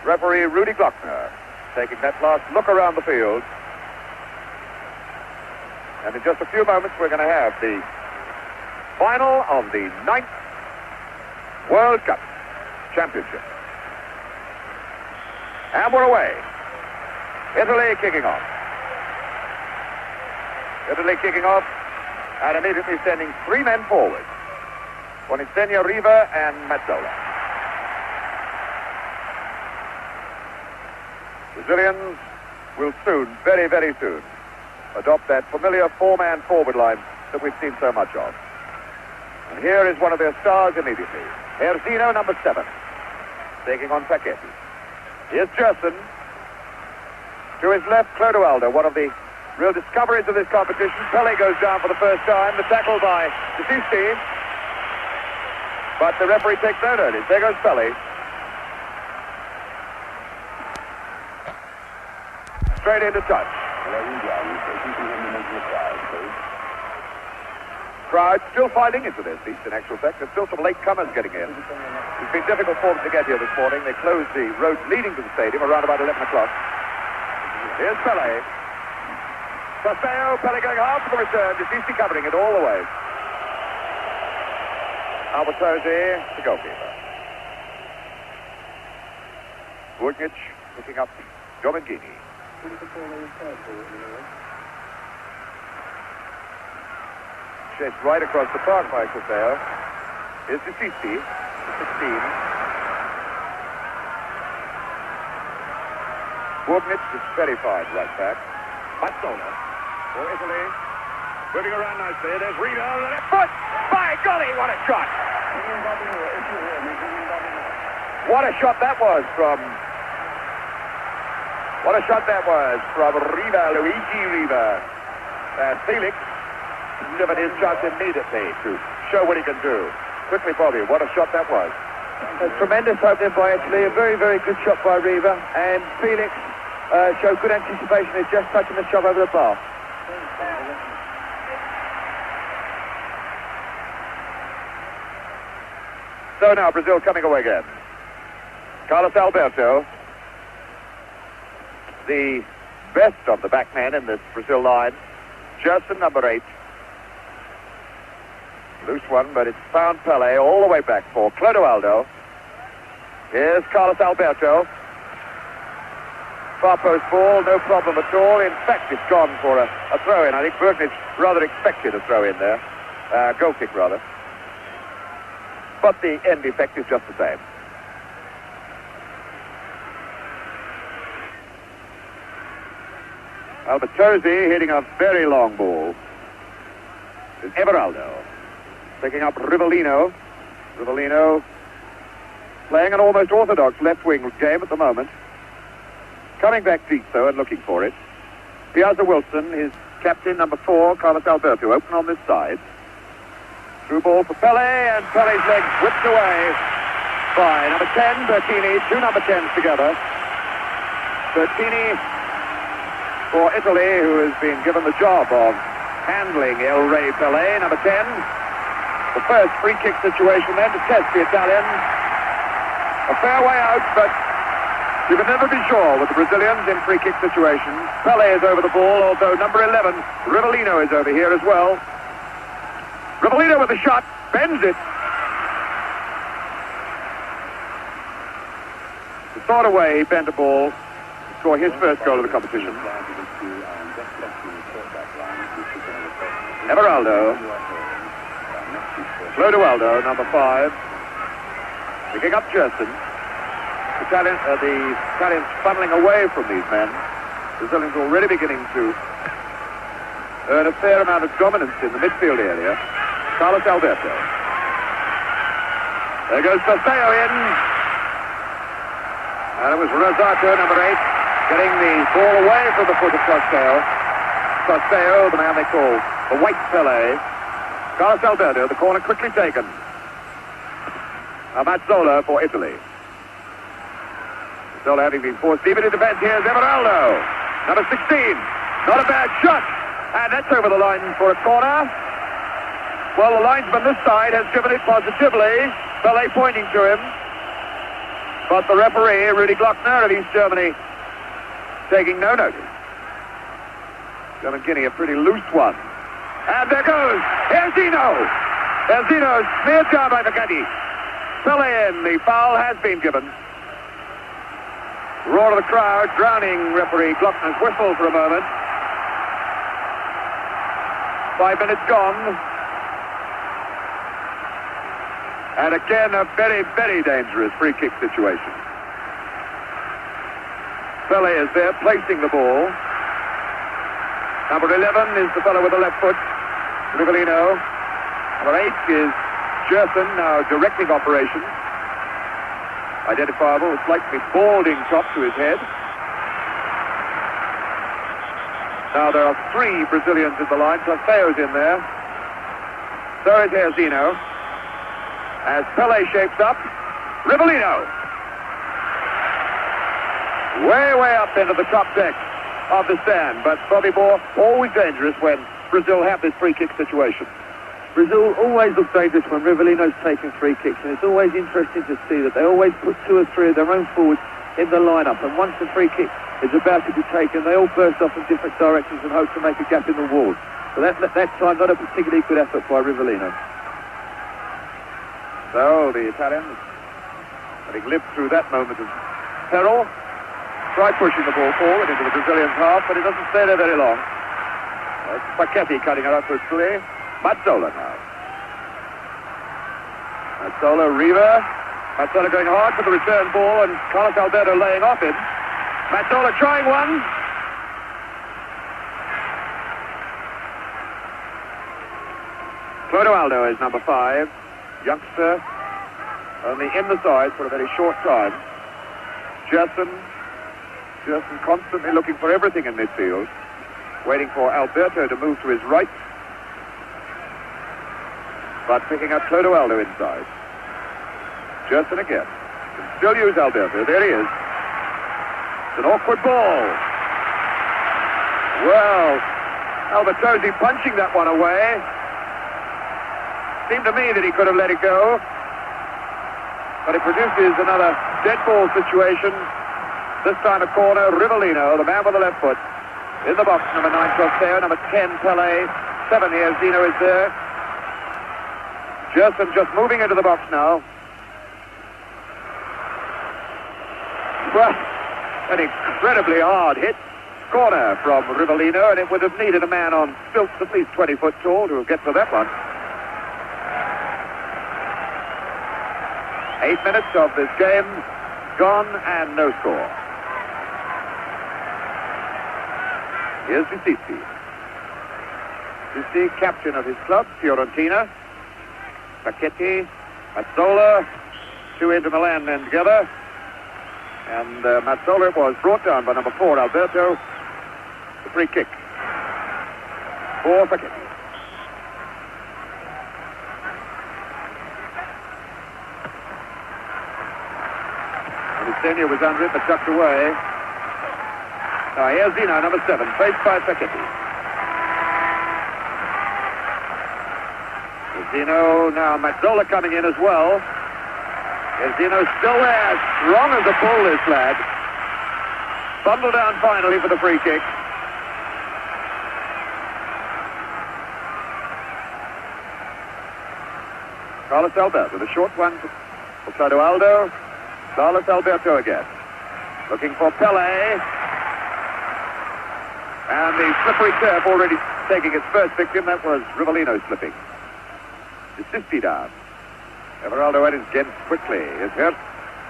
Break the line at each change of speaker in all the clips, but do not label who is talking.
referee Rudy Glockner taking that last look around the field. And in just a few moments, we're going to have the final of the 9th World Cup Championship. And we're away. Italy kicking off. Italy kicking off and immediately sending 3 men forward. Buonissegno, Riva, and Mazzola. Brazilians will soon, very, very soon, adopt that familiar 4-man forward line that we've seen so much of. And here is one of their stars immediately. Erzino, number 7, taking on Paquetti. Here's Gerson. To his left, Clodoaldo, one of the real discoveries of this competition. Pelé goes down for the first time. The tackle by Desisti. But the referee takes no notice. There goes Pelé. Straight into touch. Crowd still filing into their seats, in actual fact. There's still some late comers getting in. It's been difficult for them to get here this morning. They closed the road leading to the stadium around about 11 o'clock. Here's Pelé. Castello, Pelé going hard for the return. Desisti covering it all the way. Albertosi, the goalkeeper. Burnic picking up Domengini. Chased right across the park by Castello. Here's Desisti, 16. Burnic is very fine right back. Mazzola for Italy. Moving around nicely. There's Riva on the left foot. By golly, what a shot! What a shot that was from... What a shot that was from Riva, Luigi Riva. And Felix given his chance immediately to show what he can do. Quickly, Bobby, what a shot that was.
A tremendous opening by Italy. A very, very good shot by Riva. And Felix showed good anticipation in just touching the shot over the bar.
So now Brazil coming away again. Carlos Alberto, the best of the backmen in this Brazil line. Gerson, number 8. Loose one, but it's found Pelé all the way back for Clodoaldo. Here's Carlos Alberto. Far post ball, no problem at all. In fact, it's gone for a throw-in. I think Burnic rather expected a throw-in there. Goal kick, rather. But the end effect is just the same. Albertosi hitting a very long ball. It's Everaldo picking up Rivellino. Rivellino playing an almost orthodox left-wing game at the moment. Coming back deep, though, and looking for it. Piazza Wilson, his captain, number 4, Carlos Alberto, open on this side. Through ball for Pelé, and Pelé's leg whipped away by number 10, Bertini. 2 number 10s together. Bertini for Italy, who has been given the job of handling El Rey Pelé, number 10. The first free kick situation then to test the Italians. A fair way out, but you can never be sure with the Brazilians in free kick situations. Pelé is over the ball, although number 11, Rivellino, is over here as well. Rivellino with a shot, bends it. The sort of way he bent the ball to score his first goal of the competition. Everaldo. Clodoaldo, number 5. Picking up Gerson. The Italians funneling away from these men. Brazilians already beginning to earn a fair amount of dominance in the midfield area. Carlos Alberto. There goes Castello in. And it was Rosato, number 8, getting the ball away from the foot of Castello. Castello, the man they call the White Pelé. Carlos Alberto, the corner quickly taken. Mazzola for Italy. Mazzola having been forced deep into defense. Here's Everaldo, number 16. Not a bad shot. And that's over the line for a corner. Well, the linesman this side has given it positively. Pelé pointing to him. But the referee, Rudy Glockner of East Germany, taking no notice. German Guinea, a pretty loose one. And there goes! Here's Zeno! There's Zeno, smeared down by Vakati. Pelé in, the foul has been given. Roar of the crowd, drowning referee Glockner's whistle for a moment. 5 minutes gone. And again, a very, very dangerous free kick situation. Pelé is there, placing the ball. Number 11 is the fellow with the left foot, Rivellino. Number 8 is Gerson, now directing operations. Identifiable, a slightly balding top to his head. Now there are 3 Brazilians in the line, plus Theo's in there. So is Zeno. As Pelé shapes up, Rivellino. Way up into the top deck of the stand. But Bobby Moore, always dangerous when Brazil have this free kick situation.
Brazil always look dangerous when Rivellino's taking free kicks, and it's always interesting to see that they always put 2 or 3 of their own forwards in the lineup, and once the free kick is about to be taken, they all burst off in different directions and hope to make a gap in the wall. So that time, not a particularly good effort by Rivellino.
So the Italians, having lived through that moment of peril, try pushing the ball forward into the Brazilian half, but it doesn't stay there very long. It's Paquetti cutting it up quickly. Mazzola now. Mazzola, Riva. Mazzola going hard for the return ball, and Carlos Alberto laying off him. Mazzola trying one. Clodoaldo is number 5. Youngster, only in the side for a very short time. Gerson constantly looking for everything in midfield, waiting for Alberto to move to his right, but picking up Clodoaldo inside. Gerson again. Can still use Alberto. There he is. It's an awkward ball. Well, Albertosi punching that one away. Seemed to me that he could have let it go, but it produces another dead ball situation. This time a corner. Rivellino, the man with the left foot, in the box. Number 9, Trofeo. Number 10, Pelé. 7 here. Zeno is there. Gerson just moving into the box now. Well, an incredibly hard hit. Corner from Rivellino, and it would have needed a man on stilts at least 20 foot tall to get to that one. 8 minutes of this game gone and no score. Here's Dicisi. Dicisi, captain of his club, Fiorentina. Paquetti, Mazzola, 2 into Milan men together. And Mazzola was brought down by number 4, Alberto. The free kick for Paquetti. Senior was under it, but tucked away. Here's Zeno, number 7, faced by Paquetti. Zeno, now Mazzola coming in as well. Zeno still there, strong as a bull, this lad. Bundled down finally for the free kick. Carlos Alberto with a short one for Clodoaldo. Carlos Alberto again, looking for Pelé, and the slippery turf already taking its first victim. That was Rivellino slipping. Dicisi down. Everaldo at his again quickly. Is hurt.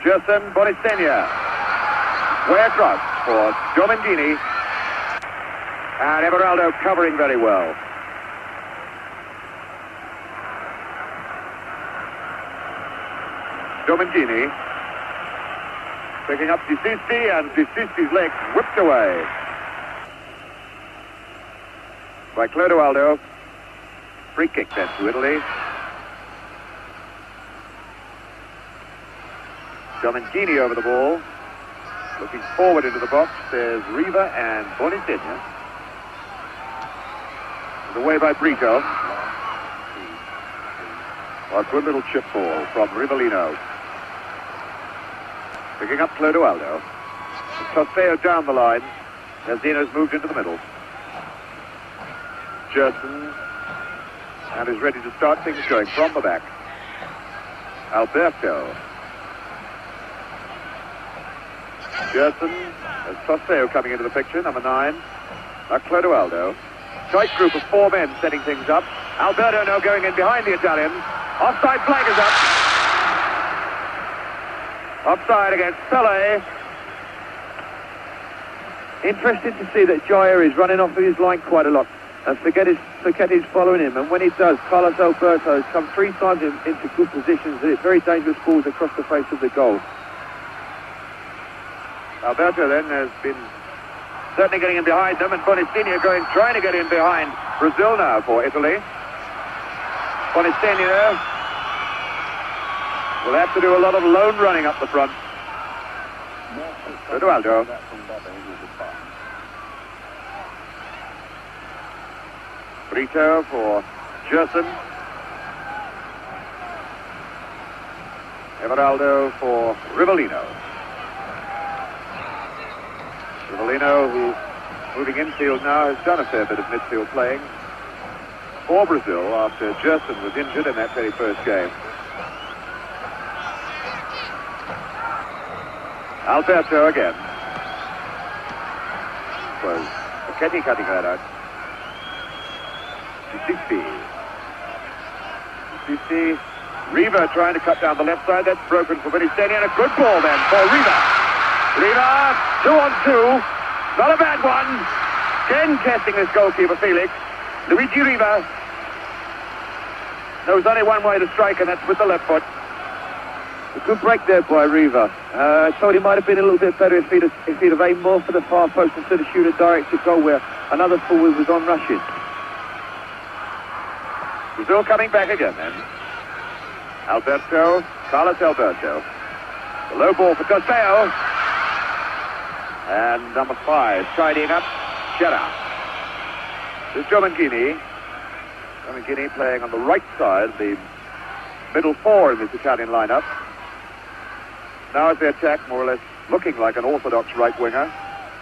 Gerson, Bonisenia. Way across for Domingini, and Everaldo covering very well. Domingini picking up Dicisi, and Dicisi's leg whipped away by Clodoaldo. Free kick then to Italy. Domingini over the ball. Looking forward into the box, there's Riva and Bonisenia. Away by Brito. A good little chip ball from Rivellino. Picking up Clodoaldo. Toseo down the line. As Zeno's moved into the middle. Gerson. And is ready to start things going from the back. Alberto. Gerson. There's Toseo coming into the picture, number 9. Now Clodoaldo. Tight group of 4 men setting things up. Alberto now going in behind the Italians. Offside flag is up. Offside against Pelé.
Interesting to see that Jair is running off of his line quite a lot. And Forgetti's following him. And when he does, Carlos Alberto has come 3 times into good positions. And it's very dangerous balls across the face of the goal.
Alberto then has been certainly getting in behind them, and Bonistinha trying to get in behind Brazil now for Italy. Bonistinha will have to do a lot of lone running up the front. Clodoaldo. Brito for Gerson. Everaldo for Rivellino. Rivellino, who's moving infield now, has done a fair bit of midfield playing for Brazil after Gerson was injured in that very first game. Alberto again. Was Forgetti cutting that out. Sissi. Riva trying to cut down the left side. That's broken for Bonistinha, and a good ball then for Riva. Riva, 2-on-2. Not a bad one. Again testing this goalkeeper, Felix. Luigi Riva knows only one way to strike, and that's with the left foot.
A good break there by Riva. I thought he might have been a little bit better if he'd have aimed more for the far post instead of shoot a directed goal where another forward was on rushing.
Brazil coming back again then. Alberto, Carlos Alberto. The low ball for Toseo. And number 5, tidying up, Gerard. This is Giomanghini. Giomanghini playing on the right side, the middle 4 in this Italian lineup. Now as they attack, more or less looking like an orthodox right winger.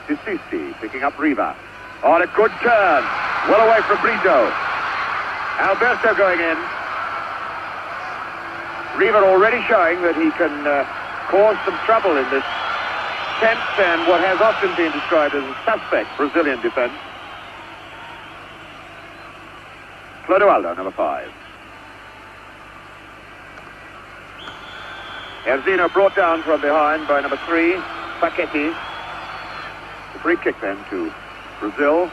Sissi picking up Riva. On a good turn. Well away from Brito. Alberto going in. Riva already showing that he can cause some trouble in this tense and what has often been described as a suspect Brazilian defense. Clodoaldo, number 5. Erzino brought down from behind by number 3, Paquetti. The free kick then to Brazil.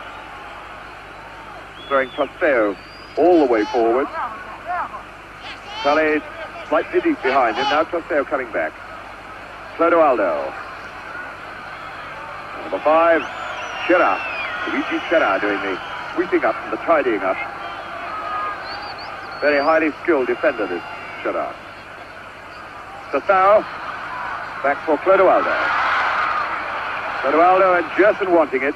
Throwing Toseo all the way forward. Pelé slightly deep behind him. Now Toseo coming back. Clodoaldo. Number 5, Gerard. Luigi Gerard doing the sweeping up and the tidying up. Very highly skilled defender, this Gerard. Toseo. Back for Clodoaldo. Clodoaldo and Gerson wanting it.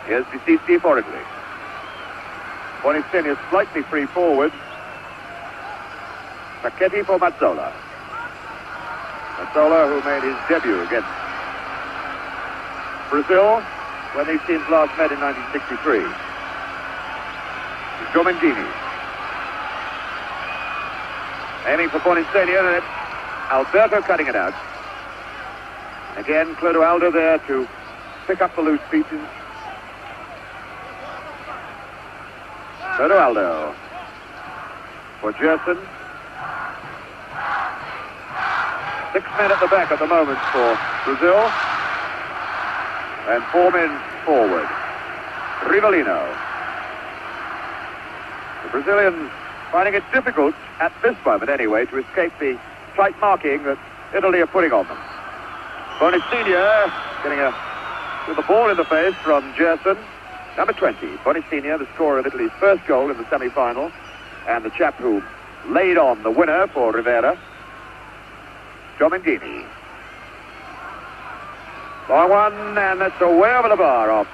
Here's Sissi for Italy. Bonistinha slightly free forward. Paquetti for Mazzola. Mazzola, who made his debut against Brazil when these teams last met in 1963. Giomanghini. Aiming for Bonistinha, and it's Alberto cutting it out. Again, Clodoaldo there to pick up the loose pieces. Clodoaldo for Gerson. 6 men at the back at the moment for Brazil. And 4 men forward. Rivellino. The Brazilians finding it difficult, at this moment anyway, to escape the tight marking that Italy are putting on them. Bonistinha getting with the ball in the face from Gerson. Number 20, Bonistinha, the scorer of Italy's first goal in the semi-final, and the chap who laid on the winner for Rivera. Giomanghini. Long one, and that's away over the bar off.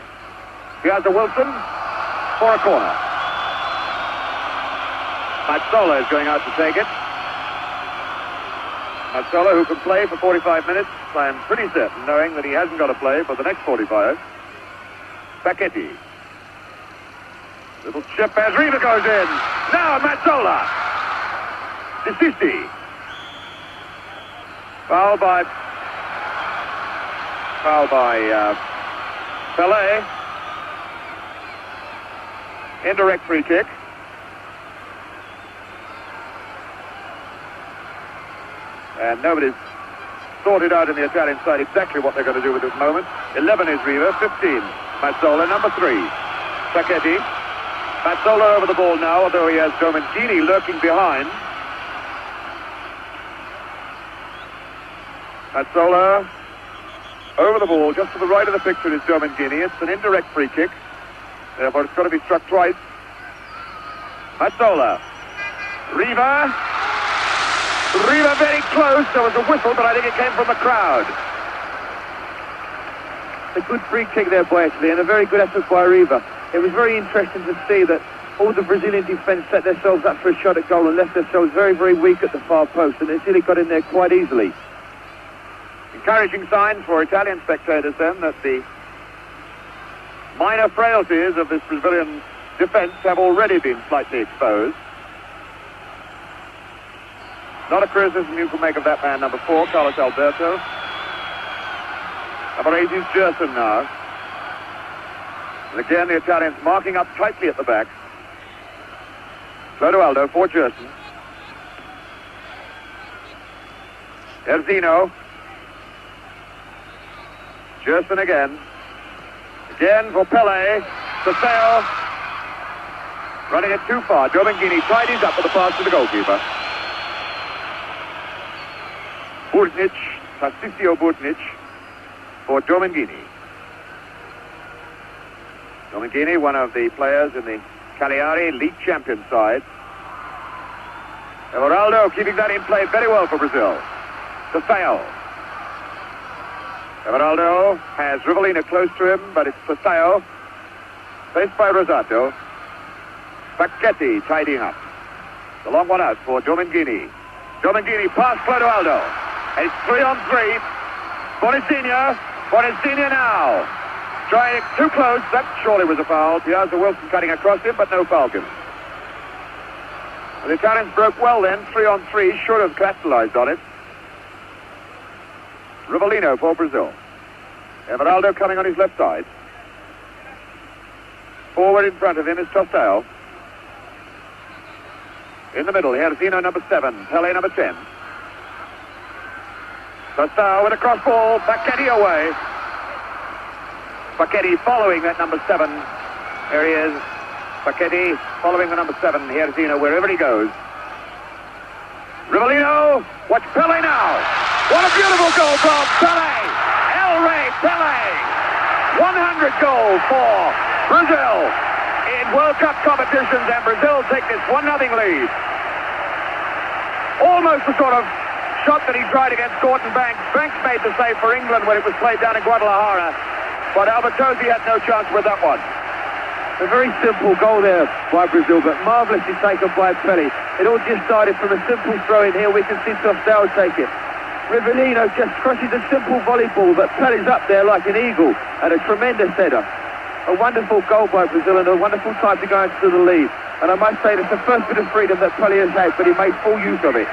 Here's the Wilson for a corner. Mazzola is going out to take it. Mazzola, who can play for 45 minutes, I am pretty certain, knowing that he hasn't got to play for the next 45. Facchetti. Little chip as Riva goes in. Now Mazzola. Disisti. Foul by Pelé. Indirect free kick. And nobody's sorted out in the Italian side exactly what they're going to do with this moment. 11 is Riva, 15. Mazzola, number 3. Facchetti. Mazzola over the ball now, although he has Domengini lurking behind. Mazzola over the ball, just to the right of the picture is Domengini. It's an indirect free kick. Therefore, it's got to be struck twice. Mazzola. Riva. Riva very close. There was a whistle, but I think it came from the crowd.
A good free kick there by Italy, and a very good effort by Riva. It was very interesting to see that all the Brazilian defence set themselves up for a shot at goal and left themselves very, very weak at the far post, and Italy got in there quite easily.
Encouraging signs for Italian spectators then that the minor frailties of this Brazilian defence have already been slightly exposed. Not a criticism you can make of that man, number 4, Carlos Alberto. Number 8 is Gerson now. And again, the Italians marking up tightly at the back. Clodoaldo for Gerson. Erzino. Gerson again. Again for Pelé. Saseo. Running it too far. Domengini tidies up with the pass to the goalkeeper. Burnic, Tarcisio Burnic for Domengini. Domengini, one of the players in the Cagliari league champion side. Everaldo keeping that in play very well for Brazil. Saseo. Everaldo has Rivellino close to him, but it's Saseo. Faced by Rosato. Facchetti tidying up. The long one out for Domengini. Domengini past Clodoaldo. It's 3-on-3. Bonazzini now. Trying it too close. That surely was a foul. Piazza Wilson cutting across him, but no foul given. Well, the Italians broke well then. 3-on-3. Should have capitalized on it. Rivellino for Brazil. Everaldo coming on his left side. Forward in front of him is Tostao. In the middle, Erzino number 7. Pelé number 10. Tostao with a cross ball. Facchetti away. Facchetti following that number 7. There he is. Facchetti following the number 7. Erzino wherever he goes. Rivellino. Watch Pelé now. What a beautiful goal from Pelé. El Rey Pelé. 100 goals for Brazil in World Cup competitions, and Brazil take this 1-0 lead. Almost the sort of shot that he tried against Gordon Banks. Banks made the save for England when it was played down in Guadalajara, but Albertozzi had no chance with that one.
A very simple goal there by Brazil, but marvellously taken by Pelé. It all just started from a simple throw in. Here we can see Tostao take it. Rivellino just crushes a simple volleyball, but Pelé's up there like an eagle, and a tremendous header. A wonderful goal by Brazil and a wonderful time to go into the lead. And I must say, it's the first bit of freedom that Pelé has had, but he made full use of it.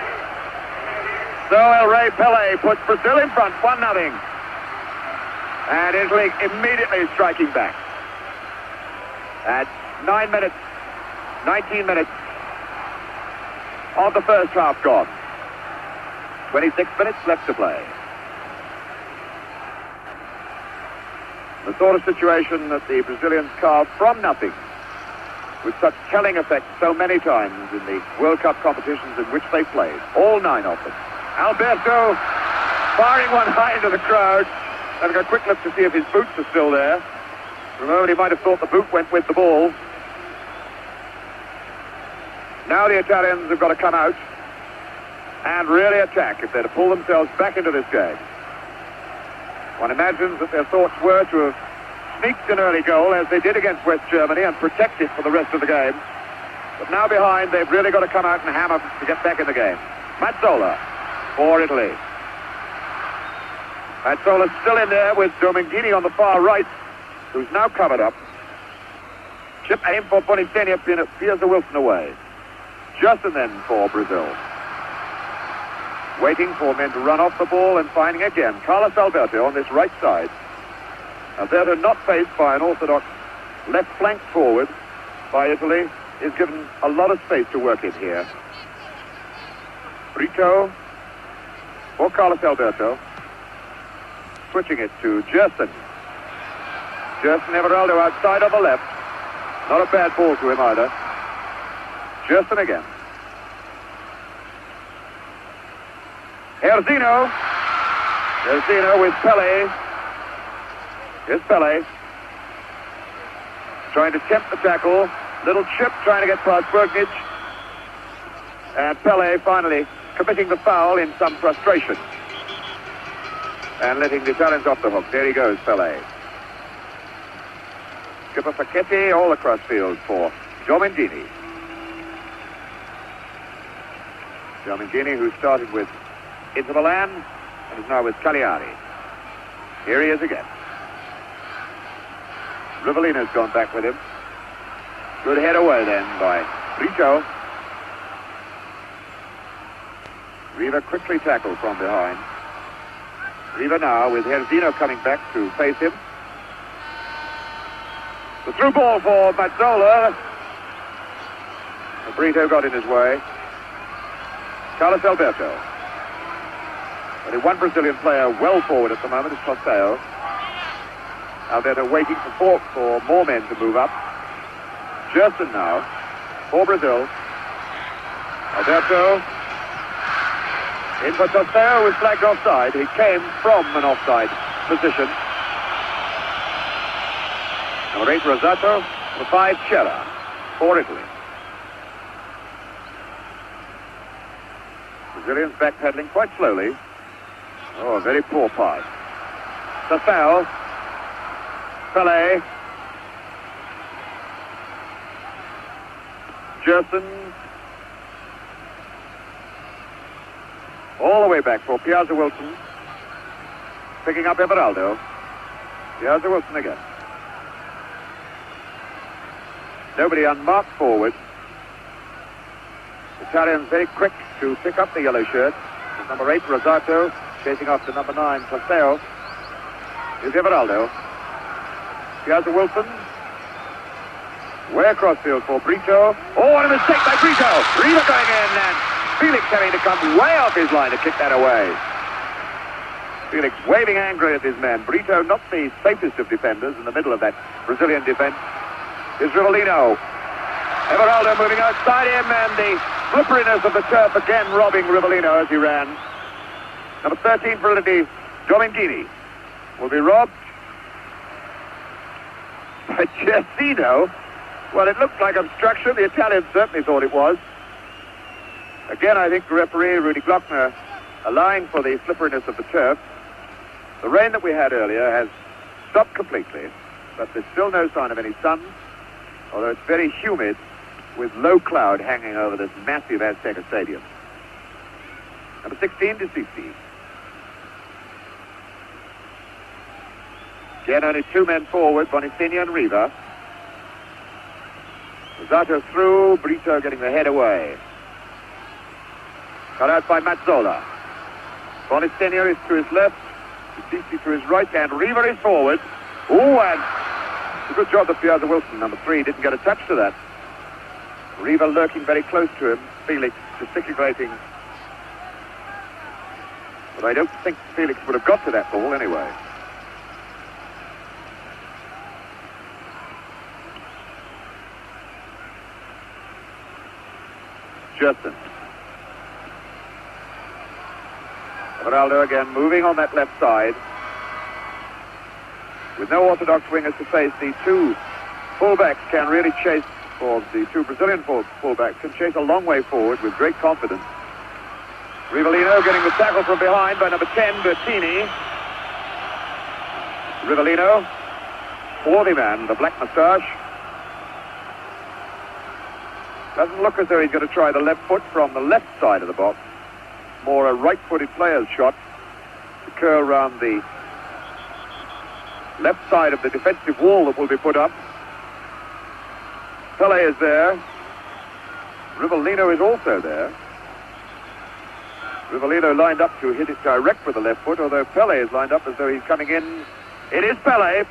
So El Rey Pelé puts Brazil in front, 1-0. And Italy immediately striking back. At 19 minutes of the first half gone. 26 minutes left to play. The sort of situation that the Brazilians carved from nothing with such telling effect so many times in the World Cup competitions in which they played. All 9 of them. Alberto firing one high into the crowd. Having a quick look to see if his boots are still there. For a moment he might have thought the boot went with the ball. Now the Italians have got to come out and really attack if they're to pull themselves back into this game. One imagines that their thoughts were to have sneaked an early goal as they did against West Germany and protect it for the rest of the game. But now behind, they've really got to come out and hammer to get back in the game. Mazzola for Italy. Mazzola's still in there with Domingini on the far right, who's now covered up. Chip aim for Bonifenia, Piazza Wilson away. Justin then for Brazil. Waiting for men to run off the ball and finding again Carlos Alberto on this right side. Alberto not faced by an orthodox left flank forward by Italy, is given a lot of space to work in here. Brito for Carlos Alberto. Switching it to Gerson. Gerson Everaldo outside on the left. Not a bad ball to him either. Gerson again. Herzino. Herzino with Pelé. Here's Pelé. Trying to tempt the tackle. Little chip trying to get past Bergnic. And Pelé finally committing the foul in some frustration. And letting the Italians off the hook. There he goes, Pelé. Skipper Facchetti all across field for Domingini. Domingini, who started with Inter Milan and is now with Cagliari. Here he is again. Rivellino's gone back with him. Good head away then by Brito. Riva quickly tackled from behind. Riva now with Herzino coming back to face him. The through ball for Mazzola. Brito got in his way. Carlos Alberto. Only one Brazilian player well forward at the moment is Tostao. Alberto waiting for more men to move up. Gerson now for Brazil. Alberto in for Tostao, was flagged offside. He came from an offside position. Number 8 Rosato, number 5 Cera for Italy. Brazilians backpedaling quite slowly. Oh, a very poor pass. Tostao. Pelé. Gerson. All the way back for Piazza Wilson. Picking up Everaldo. Piazza Wilson again. Nobody unmarked forward. Italians very quick to pick up the yellow shirt. With number 8 Rosato chasing after number 9 Tostao. Here's Everaldo. Piazza Wilson. Way across field for Brito. Oh, what a mistake by Brito. Riva going in and Felix having to come way off his line to kick that away. Felix waving angrily at his man. Brito not the safest of defenders in the middle of that Brazilian defense. Here's Rivellino. Everaldo moving outside him and the slipperiness of the turf again robbing Rivellino as he ran. Number 13 for Italy, Domingini, will be robbed by Gersino. Well, it looked like obstruction. The Italians certainly thought it was. Again, I think the referee, Rudy Glockner, allowing for the slipperiness of the turf. The rain that we had earlier has stopped completely, but there's still no sign of any sun, although it's very humid with low cloud hanging over this massive Azteca Stadium. Number 16, DeCici. Again, only 2 men forward, Bonifenia and Riva. Rosato through, Brito getting the head away. Cut out by Mazzola. Bonifenia is to his left, DeCici to his right, and Riva is forward. Oh, and a good job that Piazza Wilson, number 3, didn't get a touch to that. Riva lurking very close to him, Felix gesticulating. But I don't think Felix would have got to that ball anyway. Gerson. Everaldo again moving on that left side. With no orthodox wingers to face, the 2 fullbacks can really chase, or the 2 Brazilian fullbacks can chase a long way forward with great confidence. Rivellino getting the tackle from behind by number 10, Bertini. Rivellino, 40 man, the black moustache. Doesn't look as though he's going to try the left foot from the left side of the box. more a right-footed player's shot to curl round the left side of the defensive wall that will be put up. Pelé is there. Rivellino is also there. Rivellino lined up to hit it direct with the left foot, although Pelé is lined up as though he's coming in. It is Pelé.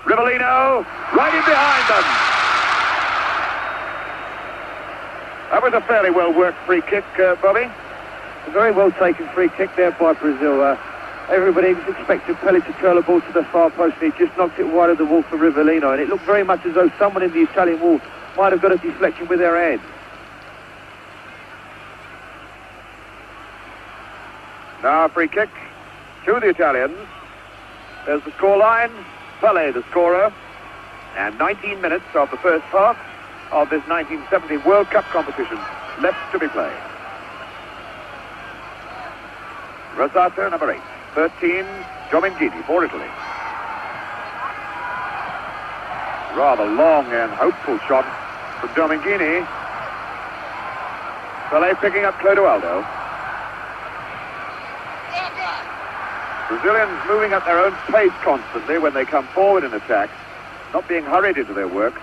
Rivellino right in behind them. That was a fairly well-worked free kick, Bobby.
A very well-taken free kick there by Brazil. Everybody was expecting Pelé to curl the ball to the far post, and he just knocked it wide of the wall for Rivellino, and it looked very much as though someone in the Italian wall might have got a deflection with their head.
Now a free kick to the Italians. There's the scoreline. Pelé the scorer. And 19 minutes of the first half of this 1970 World Cup competition left to be played. Rosato, number 8. 13, Giovinghini for Italy. Rather long and hopeful shot from Giovinghini. Pelé picking up Clodoaldo. Brazilians moving at their own pace constantly when they come forward in attack, not being hurried into their work.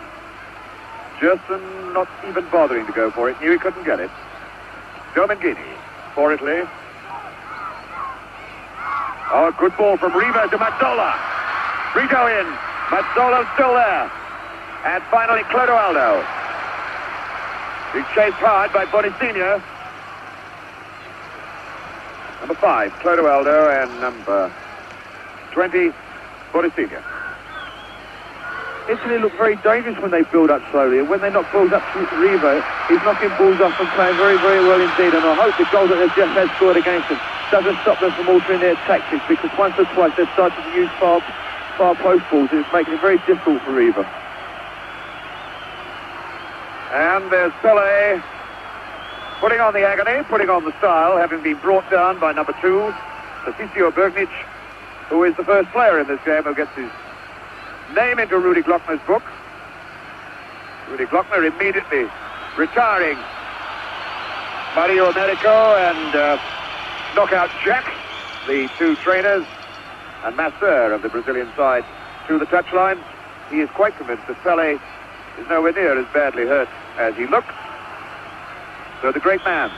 Gerson not even bothering to go for it, knew he couldn't get it. Giovinghini for Italy. Oh, good ball from Riva to Mazzola. Brito in. Mazzola's still there. And finally Clodoaldo. He's chased hard by Bonicinho. Number 5, Clodoaldo, and number 20, Bonicinho.
Italy look very dangerous when they build up slowly, and when they knock balls up to Riva, he's knocking balls off and playing very, very well indeed, and I hope the goal that they've just had scored against them doesn't stop them from altering their tactics, because once or twice they've started to use far post balls, and it's making it very difficult for Riva.
And there's Pelé putting on the agony, putting on the style, having been brought down by number 2, Tassisio Bergnic, who is the first player in this game who gets his name into Rudy Glockner's book. Rudy Glockner immediately retiring Mario Americo and Knockout Jack, the 2 trainers, and Masseur of the Brazilian side to the touchline. He is quite convinced that Pelé is nowhere near as badly hurt as he looks. So the great man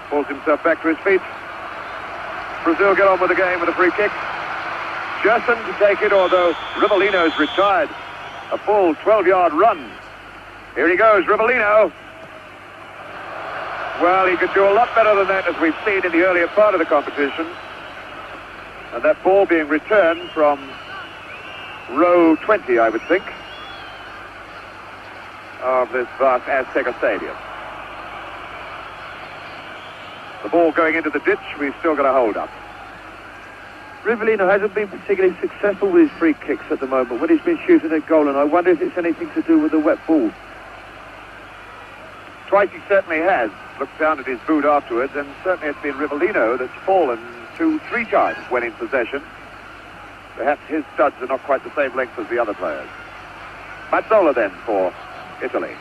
pulls himself back to his feet. Brazil get on with the game with a free kick. Gerson to take it, although Rivellino's retired. A full 12-yard run. Here he goes, Rivellino. Well, he could do a lot better than that, as we've seen in the earlier part of the competition. And that ball being returned from row 20, I would think, of this vast Azteca Stadium. The ball going into the ditch, we've still got a hold up.
Rivellino hasn't been particularly successful with his free kicks at the moment when he's been shooting at goal, and I wonder if it's anything to do with the wet ball.
Twice he certainly has. Looked down at his boot afterwards, and certainly it's been Rivellino that's fallen 2-3 times when in possession. Perhaps his studs are not quite the same length as the other players. Mazzola then for Italy.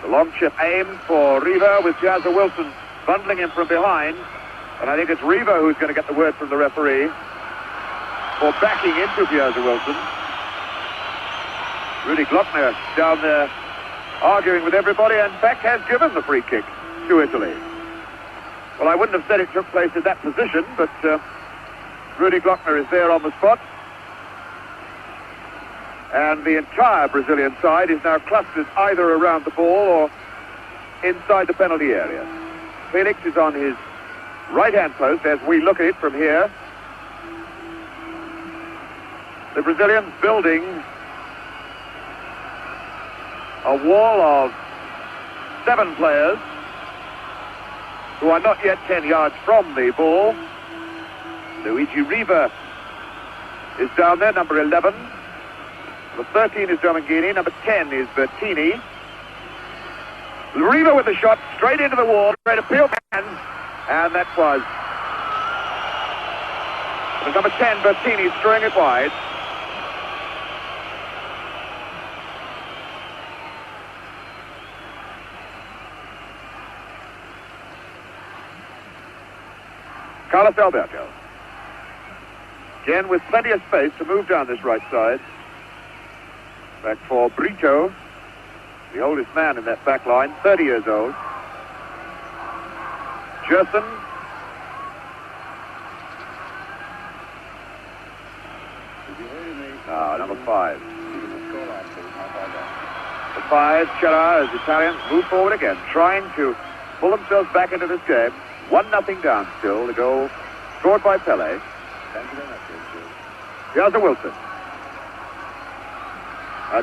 The long chip aimed for Riva with Piazza Wilson bundling him from behind. And I think it's Riva who's going to get the word from the referee for backing into Piazza Wilson. Rudy Glockner down there arguing with everybody, and in fact has given the free kick to Italy. Well, I wouldn't have said it took place in that position, but Rudy Glockner is there on the spot. And the entire Brazilian side is now clustered either around the ball or inside the penalty area. Felix is on his right-hand post as we look at it from here. The Brazilians building a wall of 7 players who are not yet 10 yards from the ball. Luigi Riva is down there, number 11. Number 13 is Giovinghini. Number 10 is Bertini. Riva with the shot straight into the wall, straight to Peel hands, and that was number 10, Bertini, throwing it wide. Carlos Alberto. Again with plenty of space to move down this right side. Back for Brito, the oldest man in that back line, 30 years old. Gerson. Number 5. The 5, Chera, as Italians move forward again, trying to pull themselves back into this game. 1-0 down still. The goal scored by Pelé. Here's a Wilson.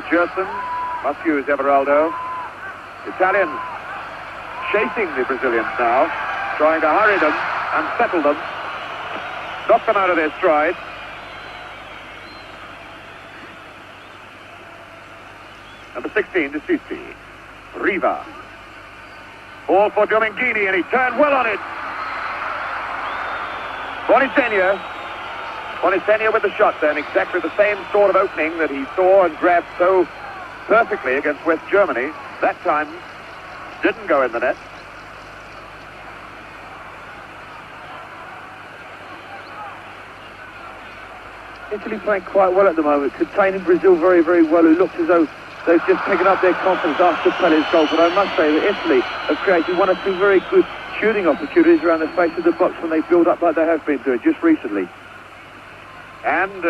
Gerson must use Everaldo. Italians chasing the Brazilians now, trying to hurry them, unsettle them, knock them out of their stride. Number 16, De Sisi. Riva. Ball for Dominguini, and he turned well on it. Bonisenia with the shot then, exactly the same sort of opening that he saw and grabbed so perfectly against West Germany. That time didn't go in the net.
Italy playing quite well at the moment, containing Brazil very, very well, who looks as though they've just taken up their confidence after Pelé's goal. But I must say that Italy have created one or two very good shooting opportunities around the face of the box when they build up like they have been doing just recently.
And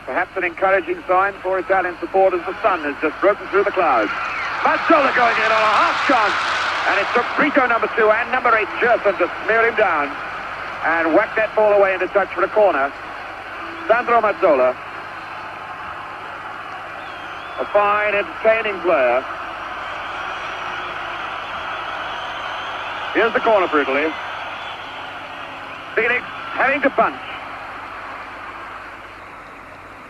perhaps an encouraging sign for Italian supporters. The sun has just broken through the clouds. Mazzola going in on a half chance. And it took Brito, number 2, and number 8, Gerson, to smear him down and whack that ball away into touch for a corner. Sandro Mazzola, a fine, entertaining player. Here's the corner for Italy. Felix having to punch.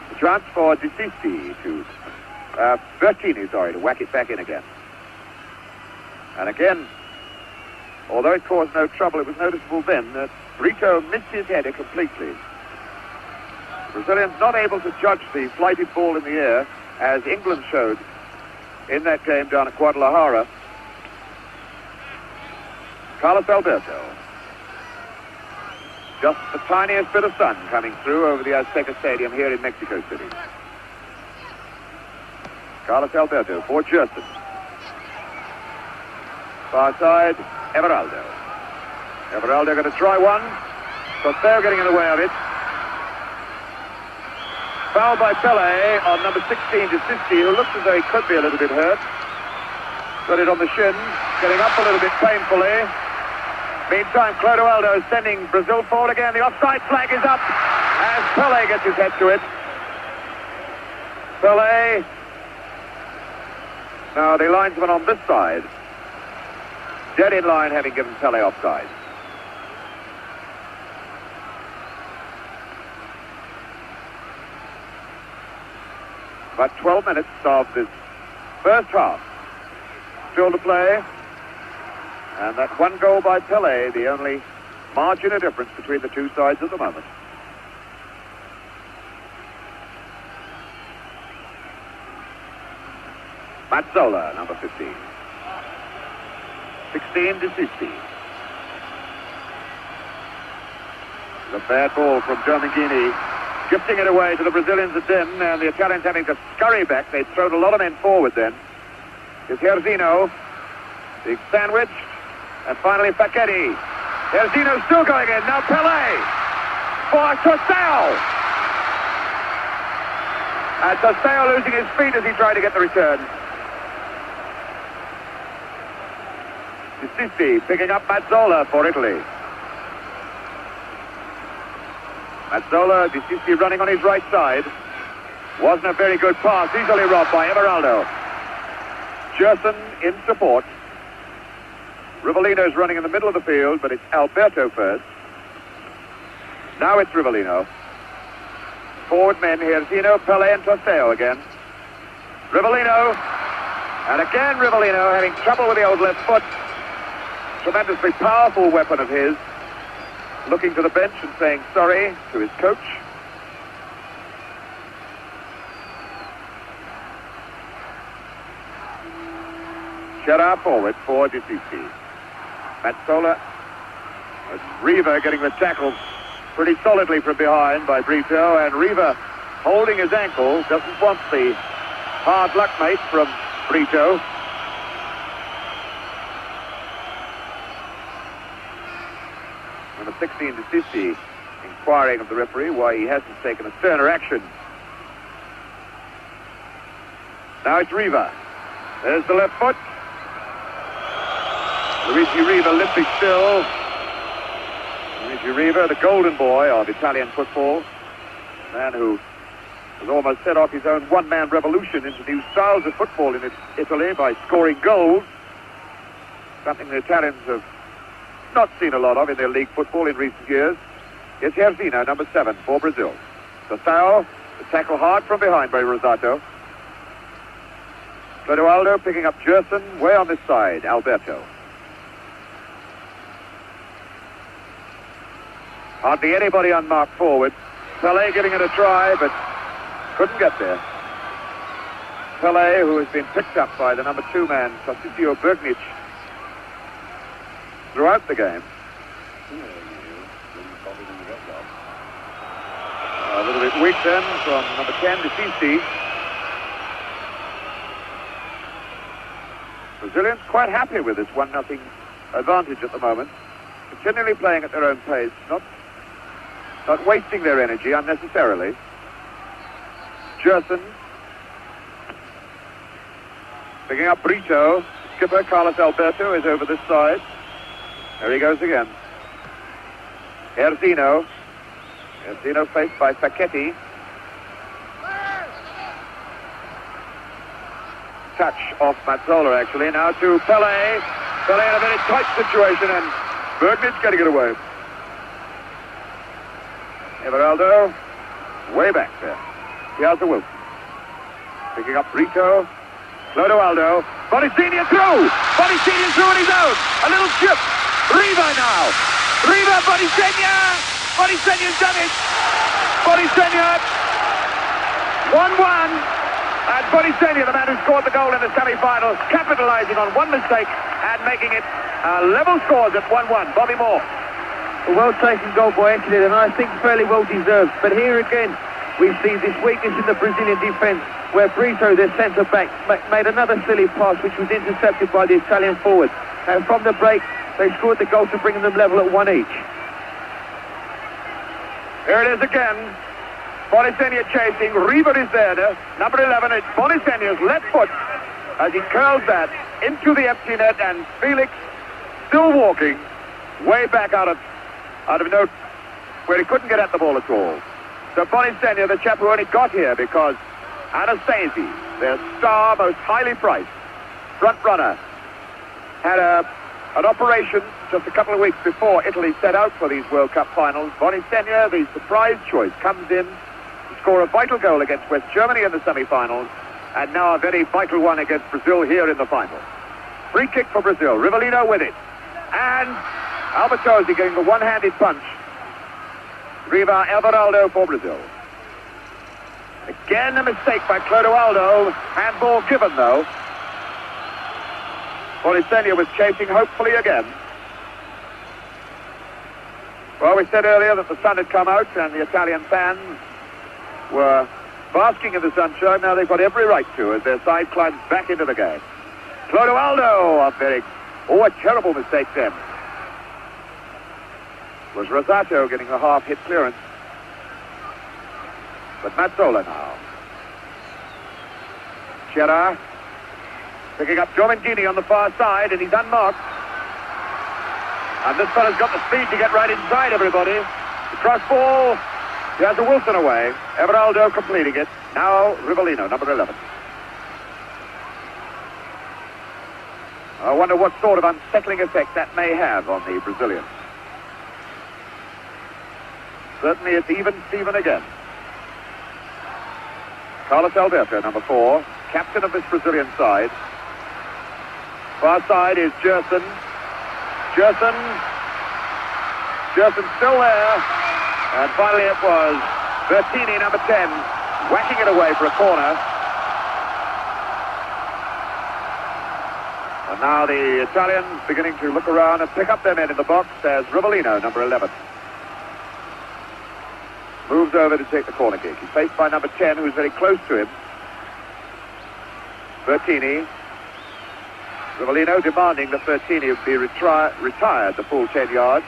The chance for De Sisi to Bertini, to whack it back in again. And again, although it caused no trouble, it was noticeable then that Brito missed his header completely. The Brazilians not able to judge the flighted ball in the air, as England showed in that game down at Guadalajara. Carlos Alberto. Just the tiniest bit of sun coming through over the Azteca Stadium here in Mexico City. Carlos Alberto for Gerson. Far side, Everaldo. Everaldo going to try one. Costeo getting in the way of it. Foul by Pelé on number 16, De Sisi, who looks as though he could be a little bit hurt. Got it on the shin, getting up a little bit painfully. Meantime, Clodoaldo is sending Brazil forward again. The offside flag is up as Pelé gets his head to it. Pelé. Now the linesman on this side, dead in line, having given Pelé offside. About 12 minutes of this first half still to play. And that one goal by Pelé, the only margin of difference between the two sides at the moment. Mazzola, number 15. 16, De Sisi. The bad ball from Dominguini, gifting it away to the Brazilians again, and the Italians having to scurry back. They'd thrown a lot of men forward then. Is Herzino. Big sandwich. And finally Facchetti. Herzino still going in. Now Pelé for Costeo. And Costeo losing his feet as he tried to get the return. De Sisi picking up Mazzola for Italy. Mazzola, De Sisi running on his right side. Wasn't a very good pass, easily robbed by Everaldo. Gerson in support. Rivellino's running in the middle of the field, but it's Alberto first. Now it's Rivellino. Forward men here, Herzino, Pelé and Costeo again. Rivellino. And again Rivellino having trouble with the old left foot. Tremendously powerful weapon of his. Looking to the bench and saying sorry to his coach. Chera forward for De Sisi. Mazzola It's Riva getting the tackle pretty solidly from behind by Brito, and Riva holding his ankle, doesn't want the hard luck mate from Brito. Number 16 to 50, inquiring of the referee why he hasn't taken a sterner action. Now it's Riva. There's the left foot. Luigi Riva limping still. Luigi Riva, the golden boy of Italian football. A man who has almost set off his own one-man revolution into new styles of football in Italy by scoring goals. Something the Italians have not seen a lot of in their league football in recent years. It's Herzino, number 7 for Brazil. Sasao, the tackle hard from behind by Rosato. Clodoaldo picking up Gerson way on this side, Alberto. Hardly anybody unmarked forward. Pelé giving it a try, but couldn't get there. Pelé, who has been picked up by the number 2 man, Tarcisio Bergnic, throughout the game. A little bit weak then from number 10 to Cici. Brazilians quite happy with this 1-0 advantage at the moment. Continually playing at their own pace, not wasting their energy unnecessarily. Gerson picking up Brito. Skipper Carlos Alberto is over this side. There he goes again. Herzino. Herzino faced by Facchetti. Touch off Mazzola actually. Now to Pelé. Pelé in a very tight situation, and Bergnic getting it away. Everaldo way back there. Piazza Wilson picking up Brito. Clodoaldo. Bonicini through. Bonicini through on his own. A little chip. Riva now. Riva, Bonicini. Bonicini's done it. Bonicini. 1-1. And Bonicini, the man who scored the goal in the semi-finals, capitalizing on one mistake and making it level scores at 1-1. Bobby Moore.
A well-taken goal by Italy, and I think fairly well-deserved. But here again, we see this weakness in the Brazilian defence, where Brito, their centre-back, made another silly pass, which was intercepted by the Italian forward. And from the break, they scored the goal to bring them level at 1 each.
Here it is again. Bonicini chasing. Riva is there. Number 11, it's Bonicini's left foot as he curls that into the empty net, and Felix still walking way back out of note where he couldn't get at the ball at all. So Bonicini, the chap who only got here because Anastasi, their star, most highly priced front runner, had an operation just a couple of weeks before Italy set out for these World Cup finals. Bonicini, the surprise choice, comes in to score a vital goal against West Germany in the semi-finals, and now a very vital one against Brazil here in the final. Free kick for Brazil. Rivellino with it. And Albertosi getting the one-handed punch. Riva Everaldo for Brazil. Again a mistake by Clodoaldo. Handball given though. Bonicini was chasing hopefully again. Well, we said earlier that the sun had come out and the Italian fans were basking in the sunshine. Now they've got every right to as their side climbs back into the game. Clodoaldo, a terrible mistake then. It was Rosato getting a half-hit clearance. But Mazzola now. Chera picking up Giomentini on the far side, and he's unmarked. And this fella's got the speed to get right inside everybody. The cross ball. He has a Wilson away. Everaldo completing it. Now Rivellino, number 11. I wonder what sort of unsettling effect that may have on the Brazilians. Certainly it's even Steven again. Carlos Alberto, number 4, captain of this Brazilian side. Far side is Gerson. Gerson still there. And finally it was Bertini, number 10, whacking it away for a corner. And now the Italians beginning to look around and pick up their men in the box as Rivellino, number 11, moves over to take the corner kick. He's faced by number 10, who's very close to him, Bertini. Rivellino demanding that Bertini be retired the full 10 yards.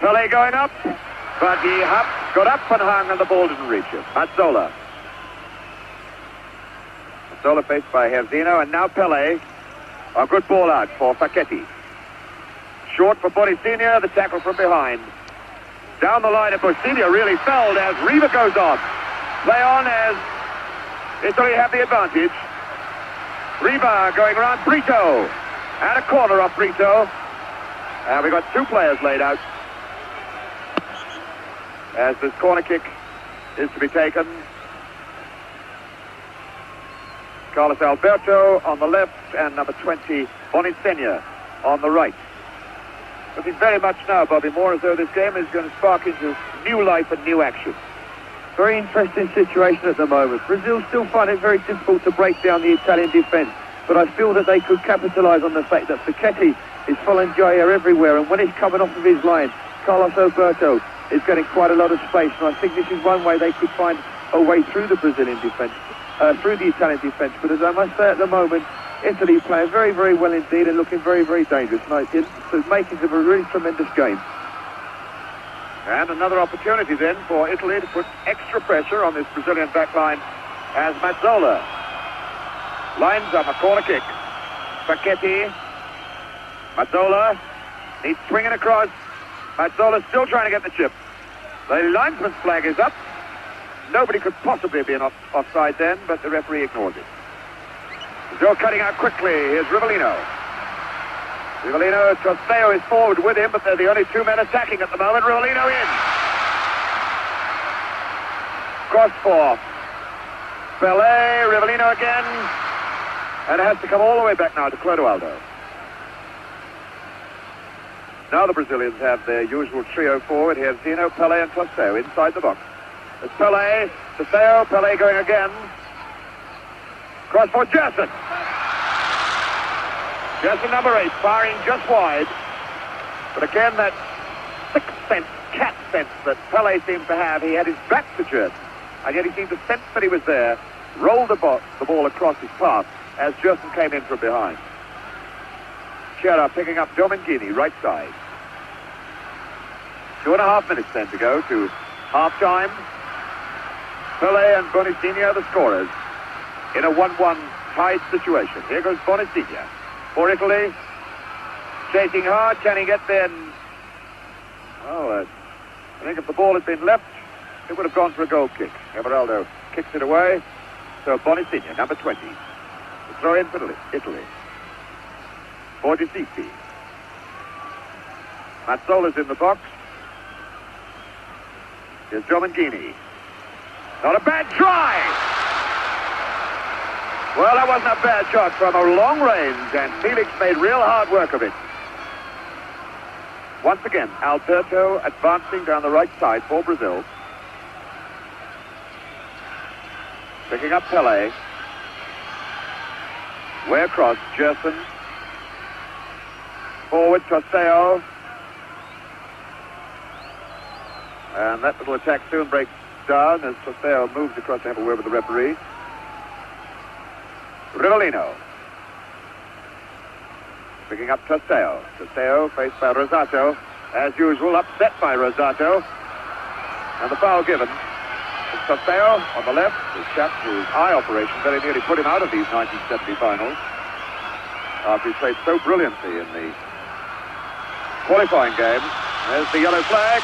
Pelé going up, but he got up and hung and the ball didn't reach him. Mazzola. Mazzola faced by Herzino, and now Pelé. A good ball out for Facchetti. Short for Bonicinia, the tackle from behind. Down the line, and Bonicinia really fell as Riva goes on. Play on as Italy have the advantage. Riva going around Brito. And a corner off Brito. And we've got two players laid out as this corner kick is to be taken. Carlos Alberto on the left and number 20, Bonicinia, on the right. Looking very much now, Bobby Moore, as though this game is going to spark into new life and new action.
Very interesting situation at the moment. Brazil still find it very difficult to break down the Italian defence, but I feel that they could capitalise on the fact that Facchetti is following Jair everywhere, and when he's coming off of his line, Carlos Alberto is getting quite a lot of space, and I think this is one way they could find a way through the Brazilian defence, through the Italian defence. But as I must say at the moment, Italy playing very, very well indeed and looking very, very dangerous. And it's making of a really tremendous game.
And another opportunity then for Italy to put extra pressure on this Brazilian backline as Mazzola lines up a corner kick. Facchetti. Mazzola needs swinging across. Mazzola still trying to get the chip. The linesman's flag is up. Nobody could possibly be offside then, but the referee ignores it. Brazil cutting out quickly. Here's Rivellino. Rivellino, Trosteo is forward with him, but they're the only two men attacking at the moment. Rivellino in. Cross for Pelé. Rivellino again. And it has to come all the way back now to Clodoaldo. Now the Brazilians have their usual trio forward. Here's Zeno, Pelé and Trosteo inside the box. It's Pelé, Trosteo, Pelé going again. Cross for Gerson. Gerson number 8, firing just wide. But again, that sixth sense, cat sense that Pelé seems to have. He had his back to Gerson, and yet he seemed to sense that he was there, rolled the ball across his path as Gerson came in from behind. Chiara picking up Domengini, right side. 2.5 minutes then to go to half-time. Pelé and Bonicinia the scorers in a 1-1 tied situation. Here goes Bonicinia for Italy. Chasing hard, can he get there? Well, I think if the ball had been left, it would have gone for a goal kick. Everaldo kicks it away. So Bonicinia, number 20. The throw in for Italy. For De Sisti. Mazzola's in the box. Here's Domengini. Not a bad try! Well, that wasn't a bad shot from a long range, and Felix made real hard work of it. Once again, Alberto advancing down the right side for Brazil. Picking up Pelé. Way across, Gerson. Forward, Trosteo. And that little attack soon breaks down as Trosteo moves across to have a word with the referee. Rivellino. Picking up Trosteo. Trosteo faced by Rosato. As usual, upset by Rosato. And the foul given. It's Trosteo on the left. His chap, whose eye operation very nearly put him out of these 1970 finals. After he played so brilliantly in the qualifying game. There's the yellow flag.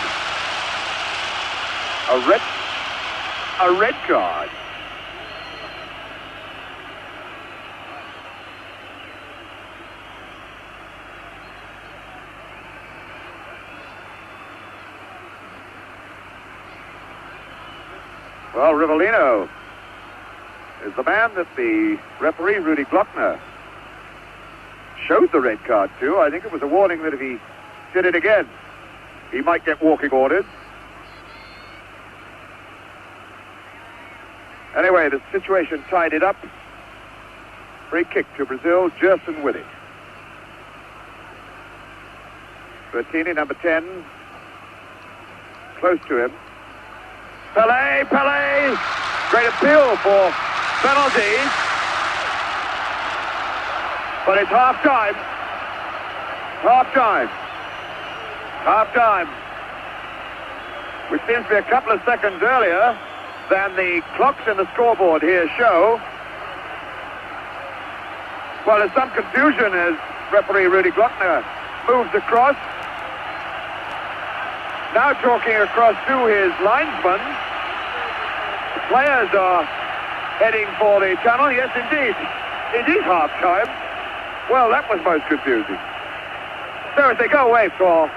A red card. Well, Rivellino is the man that the referee, Rudy Glockner, showed the red card to. I think it was a warning that if he did it again, he might get walking orders. Anyway, the situation tied it up. Free kick to Brazil, Gerson with it. Bertini, number 10, close to him. Pelé, great appeal for penalties. But it's half-time. Half-time. Which seems to be a couple of seconds earlier than the clocks in the scoreboard here show. Well, there's some confusion as referee Rudy Glockner moves across. Now talking across to his linesman. The players are heading for the tunnel. Yes, indeed. It is half-time. Well, that was most confusing. So as they go away for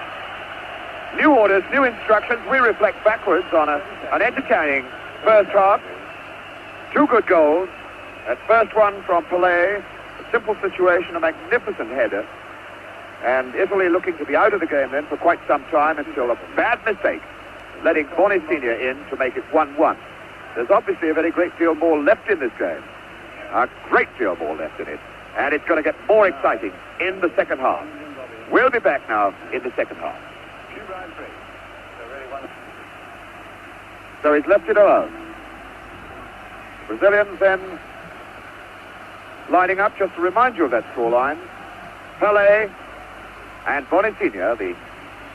new orders, new instructions, we reflect backwards on an entertaining first half. 2 good goals. That first one from Pelé, a simple situation, a magnificent header. And Italy looking to be out of the game then for quite some time until a bad mistake, letting Boni Senior in to make it 1-1. There's obviously a very great deal more left in this game. A great deal more left in it. And it's going to get more exciting in the second half. We'll be back now in the second half. So he's left it alone. Brazilians then lining up, just to remind you of that scoreline. Pelé and Boni Senior, the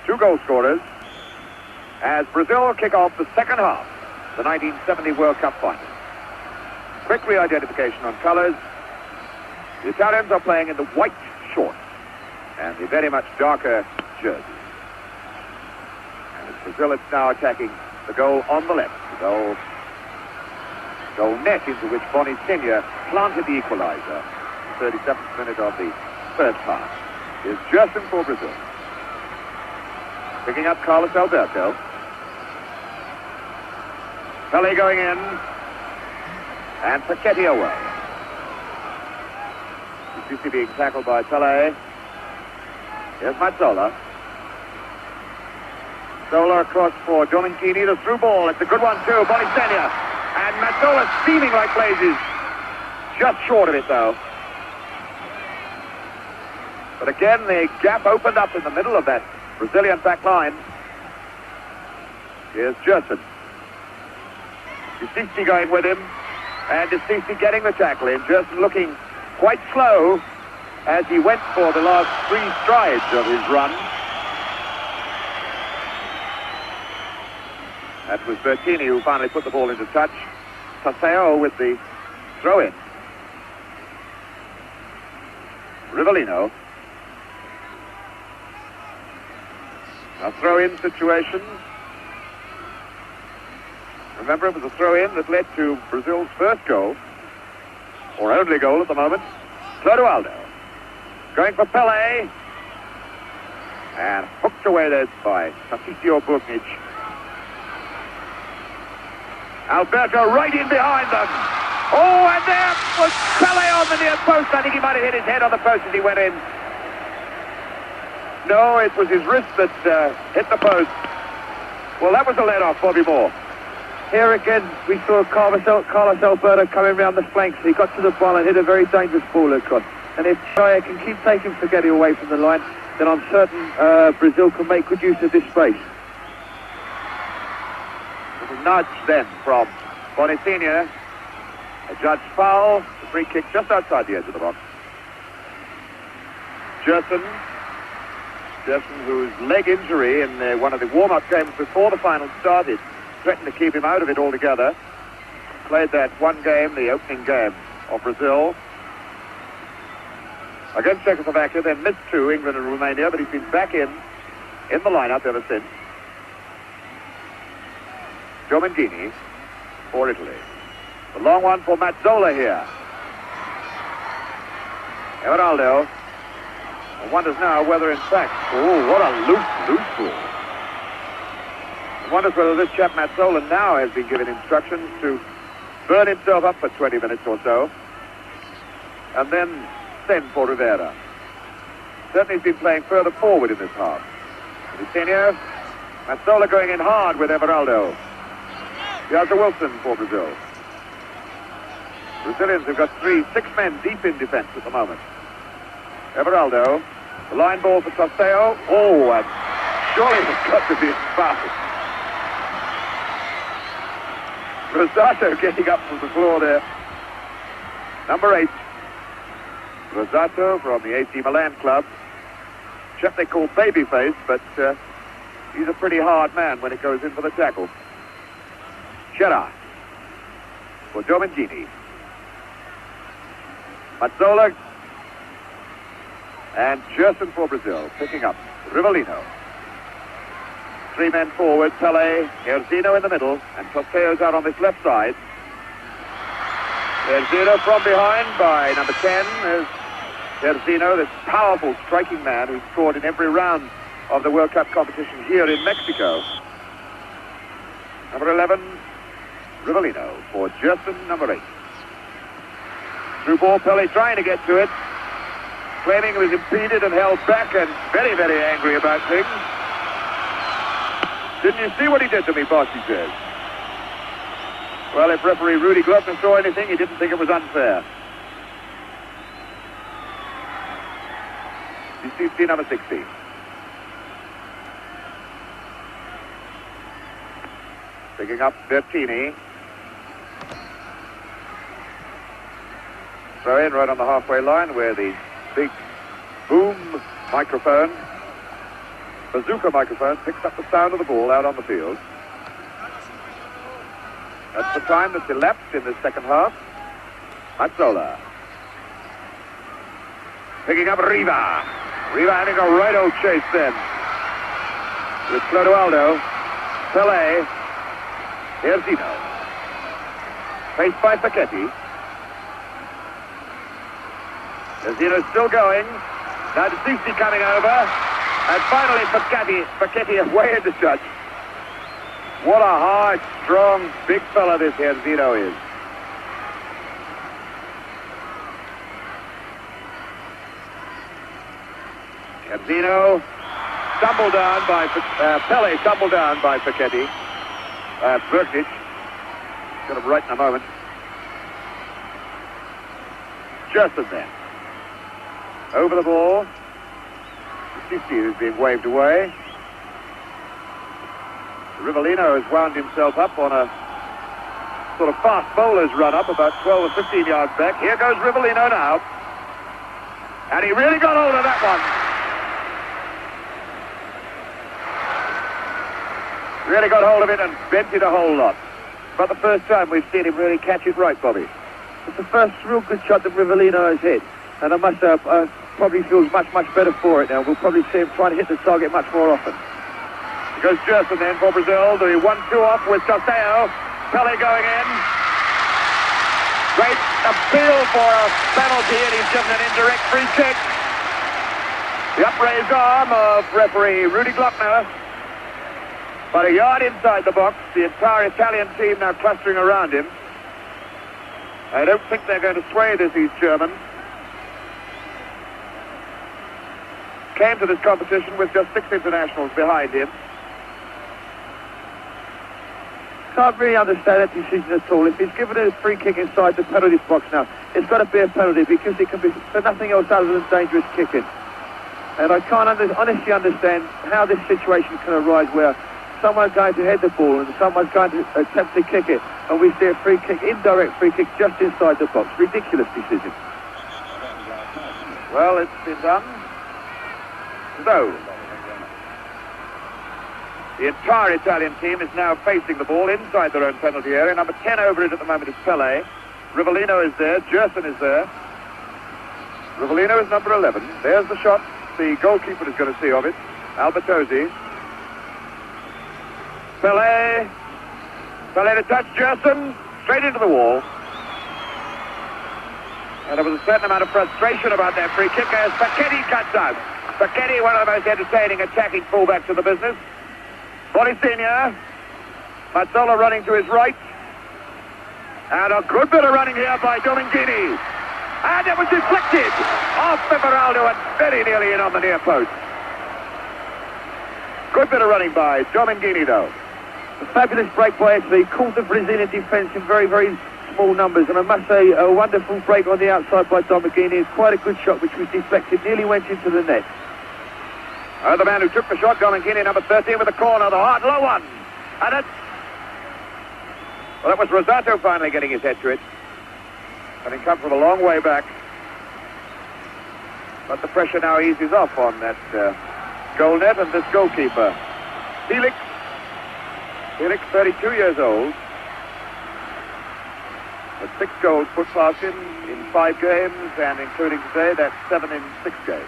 2 goal scorers, as Brazil kick off the second half, the 1970 World Cup final. Quick re-identification on colours. The Italians are playing in the white shorts and the very much darker jerseys. And it's Brazil that's now attacking the goal on the left, the goal net into which Boni Senior planted the equaliser. The 37th minute of the first half. Is Gerson for Brazil. Picking up Carlos Alberto. Pelé going in. And Paquetti away. Sissi being tackled by Pelé. Here's Mazzola. Zola across for Dominicini. The through ball. It's a good one too. Boni Senior. And Mazzola steaming like blazes. Just short of it though. But again, the gap opened up in the middle of that Brazilian back line. Here's Gerson. Sissi going with him. And Sissi getting the tackle in. Gerson looking quite slow as he went for the last 3 strides of his run. That was Bertini who finally put the ball into touch. Paseo with the throw-in. Rivellino. A throw-in situation. Remember, it was a throw-in that led to Brazil's first goal, or only goal at the moment. Clodoaldo going for Pelé, and hooked away there by Patricio Bugnic. Alberto right in behind them. Oh, and there was Pelé on the near post. I think he might have hit his head on the post as he went in. No, it was his wrist that hit the post. Well, that was a let-off, Bobby Moore.
Here again, we saw Carlos Alberto coming round the flanks. He got to the ball and hit a very dangerous ball across. And if Chaya can keep taking Spaghetti away from the line, then I'm certain Brazil can make good use of this space.
Little nudge then from Boni Senior. A judged foul. The free kick just outside the edge of the box. Gerson, whose leg injury in one of the warm-up games before the final started threatened to keep him out of it altogether. Played that one game, the opening game of Brazil, against Czechoslovakia, then missed 2, England and Romania, but he's been back in the lineup ever since. Dominicini for Italy. The long one for Mazzola here. Everaldo. One wonders now whether in fact, oh, what a loose ball. One wonders whether this chap Mazzola now has been given instructions to burn himself up for 20 minutes or so, and then send for Rivera. Certainly he's been playing further forward in this half. Senior, Mazzola going in hard with Everaldo. Here's Wilson for Brazil. Brazilians have got 6 men deep in defence at the moment. Everaldo, the line ball for Tosteo. Oh, and surely it's got to be a foul. Rosato getting up from the floor there. Number 8. Rosato from the AC Milan club. Chap they call Babyface, but he's a pretty hard man when it goes in for the tackle. Chera for Domingini. Mazzola and Gerson for Brazil, picking up Rivellino. 3 men forward, Pelé, Erzino in the middle, and Tosteo's out on this left side. Erzino from behind by number 10 is Erzino, this powerful striking man who's scored in every round of the World Cup competition here in Mexico. Number 11, Rivellino for Gerson, number 8. Through ball, Pelé trying to get to it, claiming it was impeded and held back, and very, very angry about things. Didn't you see what he did to me, boss, he says. Well, if referee Rudy Glockner saw anything, he didn't think it was unfair. You see number 16. Picking up Bertini. Throw in right on the halfway line where the big boom microphone, bazooka microphone, picks up the sound of the ball out on the field. That's the time that's elapsed in the second half. Mazzola. Picking up Riva. Riva having a right old chase then. With Clodoaldo. Pelé. Erzino. Faced by Facchetti. Erzino's still going. Now De Soucy coming over. And finally Facchetti away in the touch. What a hard, strong, big fella this Erzino is. Erzino stumbled down by Pelé, stumbled down by Facchetti. Berkic. Got him right in a moment. Gerson then. Over the ball. De Soucy is being waved away. Rivellino has wound himself up on a sort of fast bowler's run up about 12 or 15 yards back. Here goes Rivellino now. And he really got hold of that one. Really got hold of it and bent it a whole lot. About the first time we've seen him really catch it right, Bobby.
It's the first real good shot that Rivellino has hit. And I must probably feels much, much better for it now. We'll probably see him trying to hit the target much more often.
Goes Gerson then for Brazil. The 1-2 off with Tosteo. Pelé going in. Great appeal for a penalty, and he's given an indirect free kick. The upraised arm of referee Rudy Glockner. About a yard inside the box. The entire Italian team now clustering around him. I don't think they're going to sway this East German. Came to this competition with just 6 internationals behind him.
Can't really understand that decision at all. If he's given a free kick inside the penalty box now, it's got to be a penalty because it can be for nothing else other than dangerous kicking. And I can't honestly understand how this situation can arise where someone's going to head the ball and someone's going to attempt to kick it, and we see a free kick, indirect free kick, just inside the box. Ridiculous decision.
Well, it's been done. So, the entire Italian team is now facing the ball inside their own penalty area. Number 10 over it at the moment is Pelé. Rivellino is there. Gerson is there. Rivellino is number 11. There's the shot the goalkeeper is going to see of it. Albertozzi. Pelé. Pelé to touch Gerson. Straight into the wall. And there was a certain amount of frustration about that free kick as Facchetti cuts out. Facchetti, one of the most entertaining attacking fullbacks in the business. Borisenia. Mazzola running to his right. And a good bit of running here by Domingini. And it was deflected off Everaldo and very nearly in on the near post. Good bit of running by Domingini, though.
A fabulous break by Italy. Caught the Brazilian defence in very, very small numbers. And I must say, a wonderful break on the outside by Domagini. It's quite a good shot, which was deflected, nearly went into the net.
The man who took the shot, Domagini, number 13, with the corner, the hard low one. And it's... Well, that was Rosato finally getting his head to it. Having come from a long way back. But the pressure now eases off on that goal net and this goalkeeper. Felix, 32 years old. With 6 goals put past him in 5 games, and including today, that's 7 in 6 games.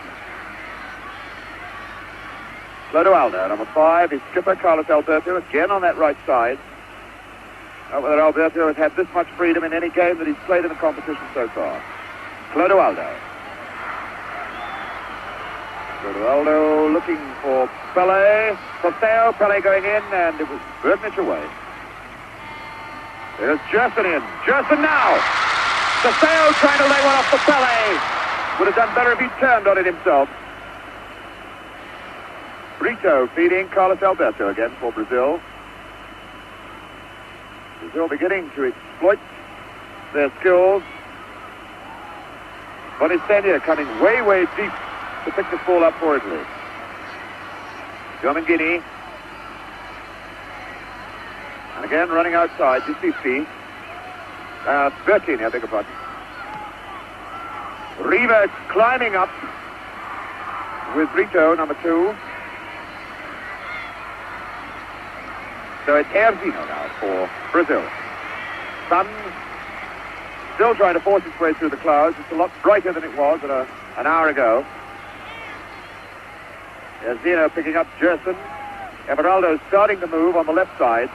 Clodoaldo, number 5, his skipper, Carlos Alberto, again on that right side. Not whether Alberto has had this much freedom in any game that he's played in the competition so far. Clodoaldo. Clodoaldo looking for Pelé. Posteo, Pelé going in, and it was Bernich away. There's Gerson in. Gerson now! Posteo trying to lay one off for Pelé. Would have done better if he'd turned on it himself. Brito feeding Carlos Alberto again for Brazil. Brazil beginning to exploit their skills. Bonisteña coming way, way deep to pick this ball up for Italy. Domangini. And again running outside, Giusti. Bertini, I beg your pardon. Riva climbing up with Brito, number 2. So it's Erzino now for Brazil. Sun still trying to force its way through the clouds. It's a lot brighter than it was an hour ago. Erzino picking up Gerson. Everaldo starting to move on the left side.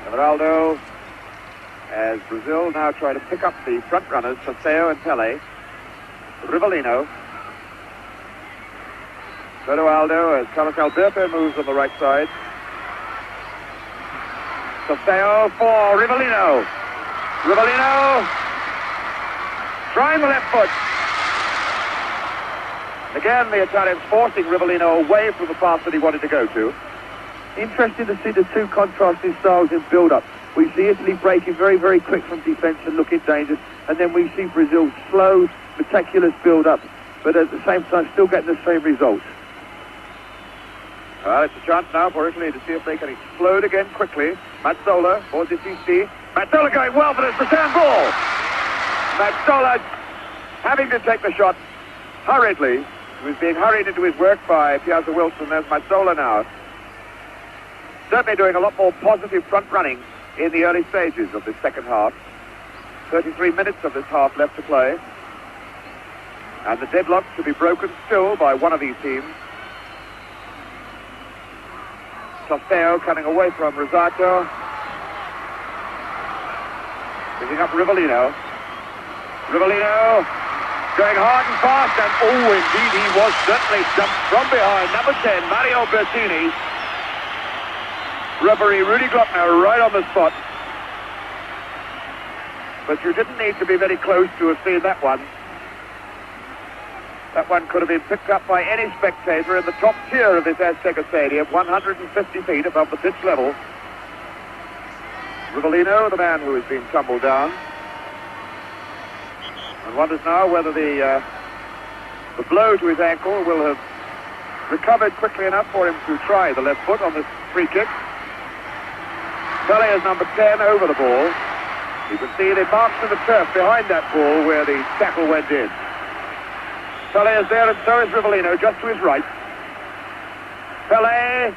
Everaldo, as Brazil now try to pick up the front runners, Posteo and Pelé. Rivellino. Clodoaldo as Carlos Alberto moves on the right side. Posteo for Rivellino. Rivellino trying the left foot. Again, the Italians forcing Rivellino away from the path that he wanted to go to.
Interesting to see the two contrasting styles in build-up. We see Italy breaking very, very quick from defence and looking dangerous, and then we see Brazil slow, meticulous build-up, but at the same time still getting the same results.
Well, it's a chance now for Italy to see if they can explode again quickly. Mazzola for Disisti. Mazzola going well for this return ball. Mazzola having to take the shot hurriedly. He was being hurried into his work by Piazza Wilson. There's Mazzola now. Certainly doing a lot more positive front running in the early stages of this second half. 33 minutes of this half left to play. And the deadlock to be broken still by one of these teams. Posteo coming away from Rosato. Picking up Rivellino. Rivellino going hard and fast, and oh, indeed, he was certainly jumped from behind. Number 10, Mario Bertini. Referee Rudy Glockner right on the spot. But you didn't need to be very close to have seen that one. That one could have been picked up by any spectator in the top tier of this Azteca Stadium, 150 feet above the pitch level. Rivellino, the man who has been tumbled down, and wonders now whether the blow to his ankle will have recovered quickly enough for him to try the left foot on this free kick. Pelé is number 10 over the ball. You can see the marks in the turf behind that ball where the tackle went in. Pelé is there, and so is Rivellino, just to his right. Pelé,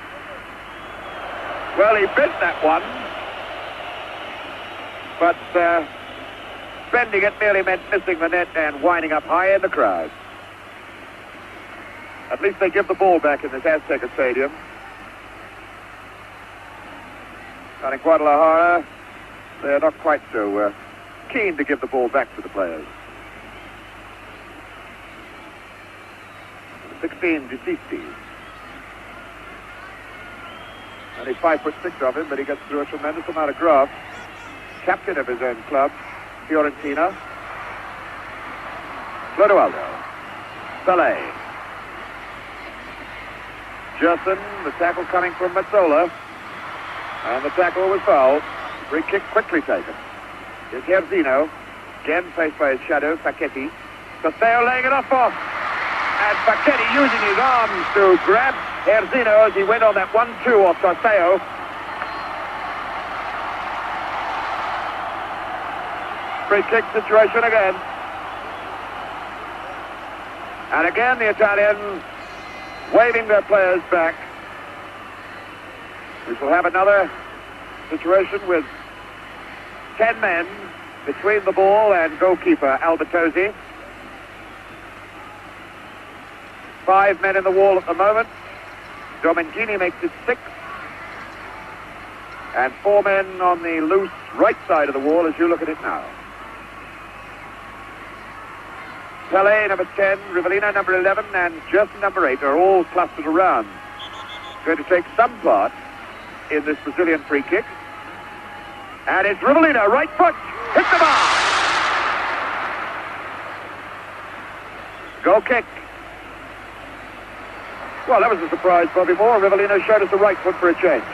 well, he bent that one, but bending it merely meant missing the net and winding up high in the crowd. At least they give the ball back in this Azteca Stadium. And in Guadalajara, they're not quite so keen to give the ball back to the players. 16, Disisti. Only 5'6" of him, but he gets through a tremendous amount of graft. Captain of his own club, Fiorentina. Clodoaldo. Pelé. Gerson, the tackle coming from Mazzola. And the tackle was fouled. Free kick quickly taken. Here's Herzino. Again faced by his shadow, Facchetti. Casteo laying it off. And Facchetti using his arms to grab Herzino as he went on that 1-2 off Casteo. Free kick situation again. And again the Italians waving their players back. We shall have another situation with 10 men between the ball and goalkeeper Albertosi. 5 men in the wall at the moment. Domengini makes it 6. And 4 men on the loose right side of the wall as you look at it now. Pelé, number 10, Rivellino, number 11, and Gerson, number 8, are all clustered around. Going to take some part in this Brazilian free kick. And it's Rivellino, right foot, hit the bar! Goal kick. Well, that was a surprise, Bobby Moore. Rivellino showed us the right foot for a change.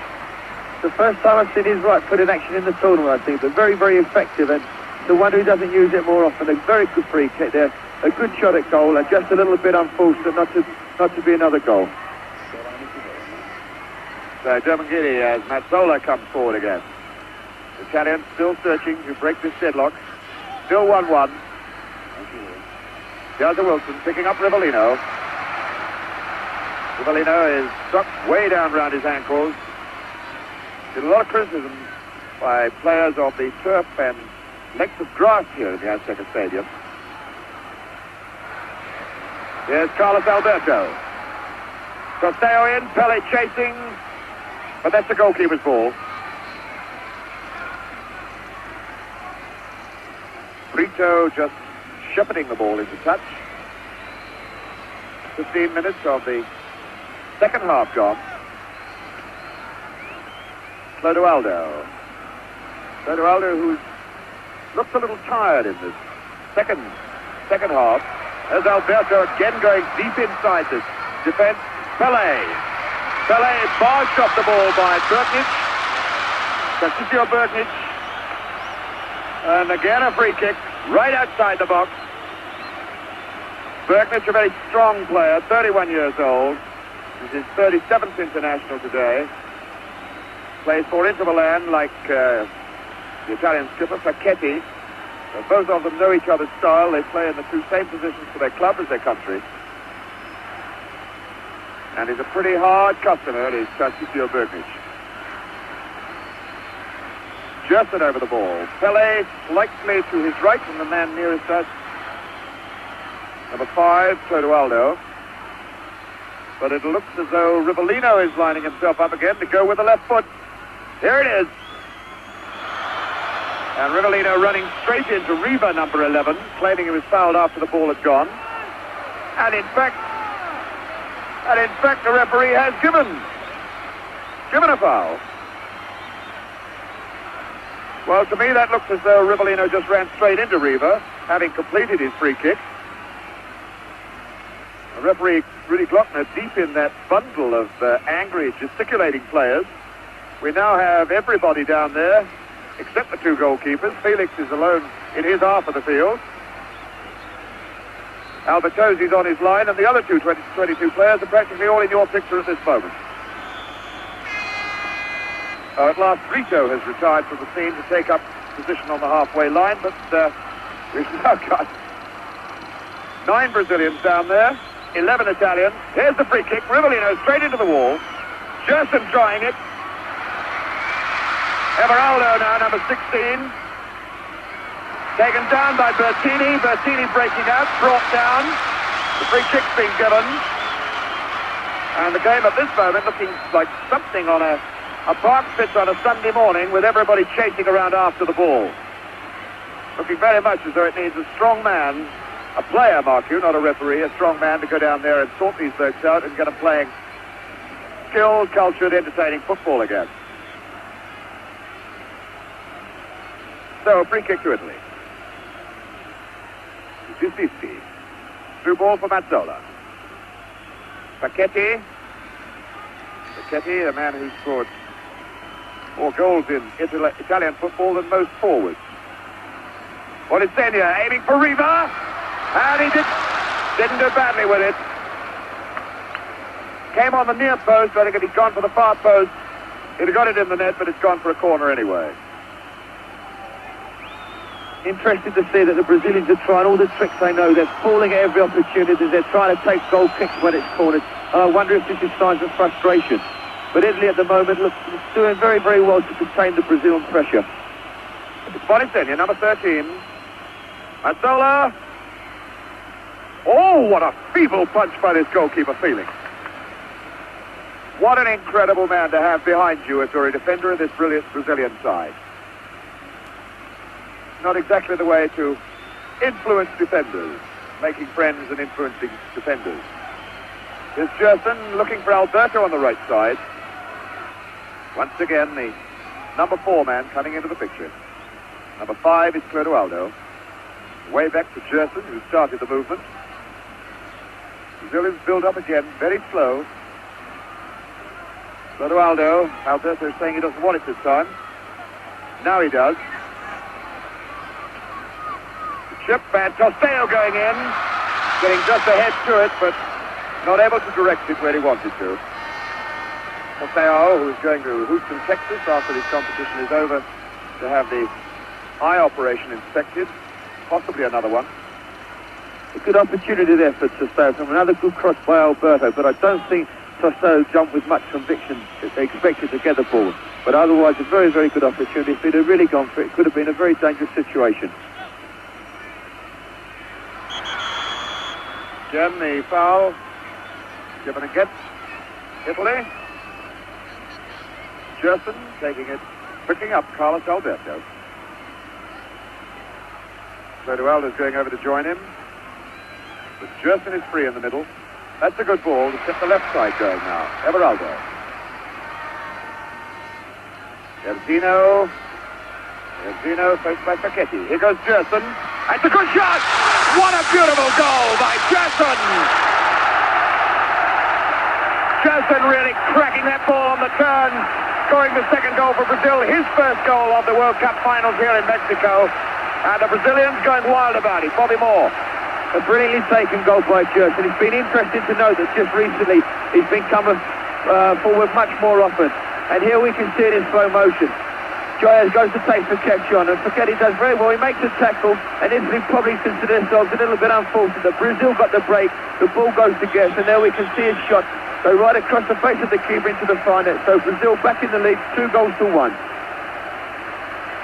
The first time I've seen his right foot in action in the tournament, I think, but very, very effective, and the one who doesn't use it more often. A very good free kick there, a good shot at goal, and just a little bit unfortunate not to be another goal.
So Domengini as Mazzola comes forward again. The Italians still searching to break this deadlock. Still 1-1. Gaza Wilson picking up Rivellino. Rivellino is struck way down round his ankles. There's a lot of criticism by players of the turf and length of grass here in the Azteca Stadium. Here's Carlos Alberto. Casteo in, Pelé chasing, but that's the goalkeeper's ball. Brito just shepherding the ball into touch. 15 minutes of the second half gone. Clodoaldo. Clodoaldo, who looks a little tired in this second half. There's Alberto again going deep inside this defense. Pelé barged off the ball by Berknich. Tarcisio Berknich. And again a free kick right outside the box. Berknich, a very strong player, 31 years old. This is his 37th international today. Plays for Inter Milan like the Italian skipper, Facchetti. Both of them know each other's style. They play in the two same positions for their club as their country. And he's a pretty hard customer, is Tarcisio Berknich. Gerson over the ball. Pelé slightly to his right from the man nearest us. Number 5, Clodoaldo. But it looks as though Rivellino is lining himself up again to go with the left foot. Here it is. And Rivellino running straight into Riva, number 11, claiming he was fouled after the ball had gone. And in fact, the referee has given a foul. Well, to me, that looks as though Rivellino just ran straight into Riva, having completed his free kick. The referee, Rudy Glockner, deep in that bundle of angry, gesticulating players. We now have everybody down there, except the two goalkeepers. Felix is alone in his half of the field. Albertosi's on his line, and the other 22 players are practically all in your picture at this moment. At last, Brito has retired from the scene to take up position on the halfway line, but we've now got 9 Brazilians down there, 11 Italians. Here's the free kick. Rivellino straight into the wall. Gerson trying it. Everaldo now, number 16. Taken down by Bertini. Bertini breaking out, brought down. The free kick's been given. And the game at this moment looking like something on a park pitch on a Sunday morning with everybody chasing around after the ball. Looking very much as though it needs a strong man, a player, mark you, not a referee, a strong man to go down there and sort these folks out and get them playing skilled, cultured, entertaining football again. So, a free kick to Italy. 50-50. Through ball for Mazzola. Facchetti, the man who scored more goals in Italian football than most forwards. Bonisenia aiming for Riva, and he didn't do badly with it. Came on the near post. I think if he'd gone for the far post, he'd have got it in the net, but it's gone for a corner anyway.
Interesting to see that the Brazilians are trying all the tricks they know. They're falling at every opportunity. They're trying to take goal kicks when it's cornered. And I wonder if this is signs of frustration. But Italy at the moment looks doing very, very well to contain the Brazilian pressure.
It's Bonisenia, number 13. Mazzola. Oh, what a feeble punch by this goalkeeper, Felix. What an incredible man to have behind you if you're a defender of this brilliant Brazilian side. Not exactly the way to influence defenders, making friends and influencing defenders. Here's Gerson looking for Alberto on the right side. Once again, the number 4 man coming into the picture. Number 5 is Clodoaldo. Way back to Gerson, who started the movement. Brazilians build up again, very slow. Clodoaldo, Alberto is saying he doesn't want it this time. Now he does. Chip and Tosteo going in, getting just ahead to it, but not able to direct it where he wanted to. Tosteo, who is going to Houston, Texas, after this competition is over, to have the eye operation inspected, possibly another one.
A good opportunity there for Tosteo from another good cross by Alberto, but I don't think Tosteo jumped with much conviction that they expected to get the ball. But otherwise, a very, very good opportunity. If he'd have really gone for it, it could have been a very dangerous situation.
Again, the foul given against Italy. Gerson taking it, picking up Carlos Alberto. Clodoaldo's going over to join him. But Gerson is free in the middle. That's a good ball to set the left side going now. Everaldo. Erzino, faced by Sacchetti. Here goes Gerson. It's a good shot! What a beautiful goal by Gerson! Gerson really cracking that ball on the turn, scoring the second goal for Brazil, his first goal of the World Cup finals here in Mexico. And the Brazilians going wild about it. Bobby Moore.
A brilliantly taken goal by Gerson. It's been interesting to note that just recently he's been coming forward much more often. And here we can see it in slow motion. Joyas goes to take Sacchetti on, and Sacchetti does very well. He makes a tackle, and Italy probably consider themselves a little bit unfortunate. Brazil got the break, the ball goes to Guess, and there we can see his shot go right across the face of the keeper into the far net. So Brazil back in the lead, 2-1.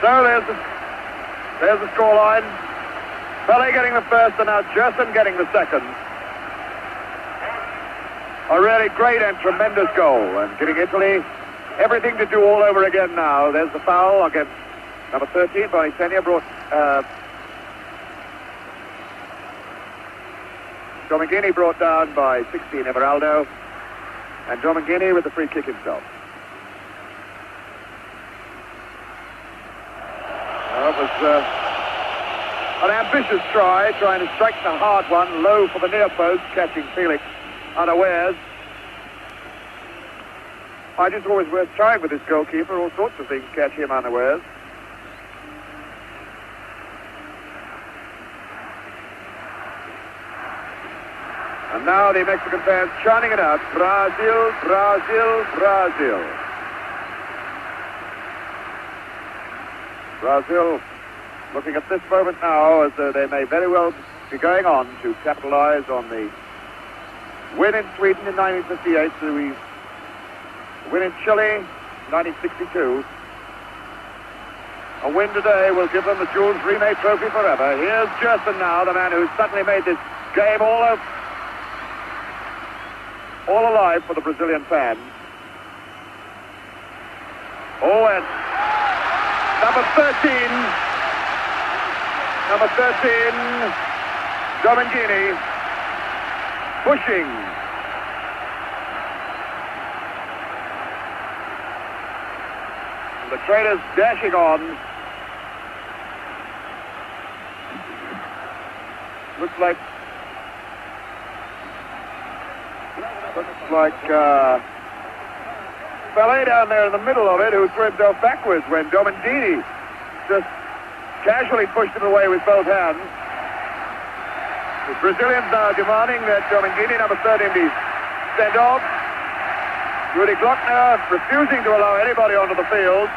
So there's the scoreline. Pelé getting the first, and now Gerson getting the second. A really great and tremendous goal, and giving Italy everything to do all over again now. There's the foul against number 13, Bonisenia brought Domingini brought down by 16, Everaldo, and Domingini with the free kick himself. Well, it was an ambitious try, trying to strike the hard one, low for the near post, catching Felix unawares. I just always worth trying with this goalkeeper. All sorts of things catch him unawares. And now the Mexican fans chanting it out. Brazil, Brazil, Brazil. Brazil looking at this moment now as though they may very well be going on to capitalize on the win in Sweden in 1958, the win in Chile, 1962. A win today will give them the Jules Rimet Trophy forever. Here's Gerson now, the man who suddenly made this game all alive for the Brazilian fans. Oh, and number 13, Domingini, pushing. The traders dashing on. Looks like Pelé down there in the middle of it, who threw himself backwards when Domingini just casually pushed him away with both hands. The Brazilians now demanding that Domingini, number 13, be sent off. Rudy Glockner refusing to allow anybody onto the field.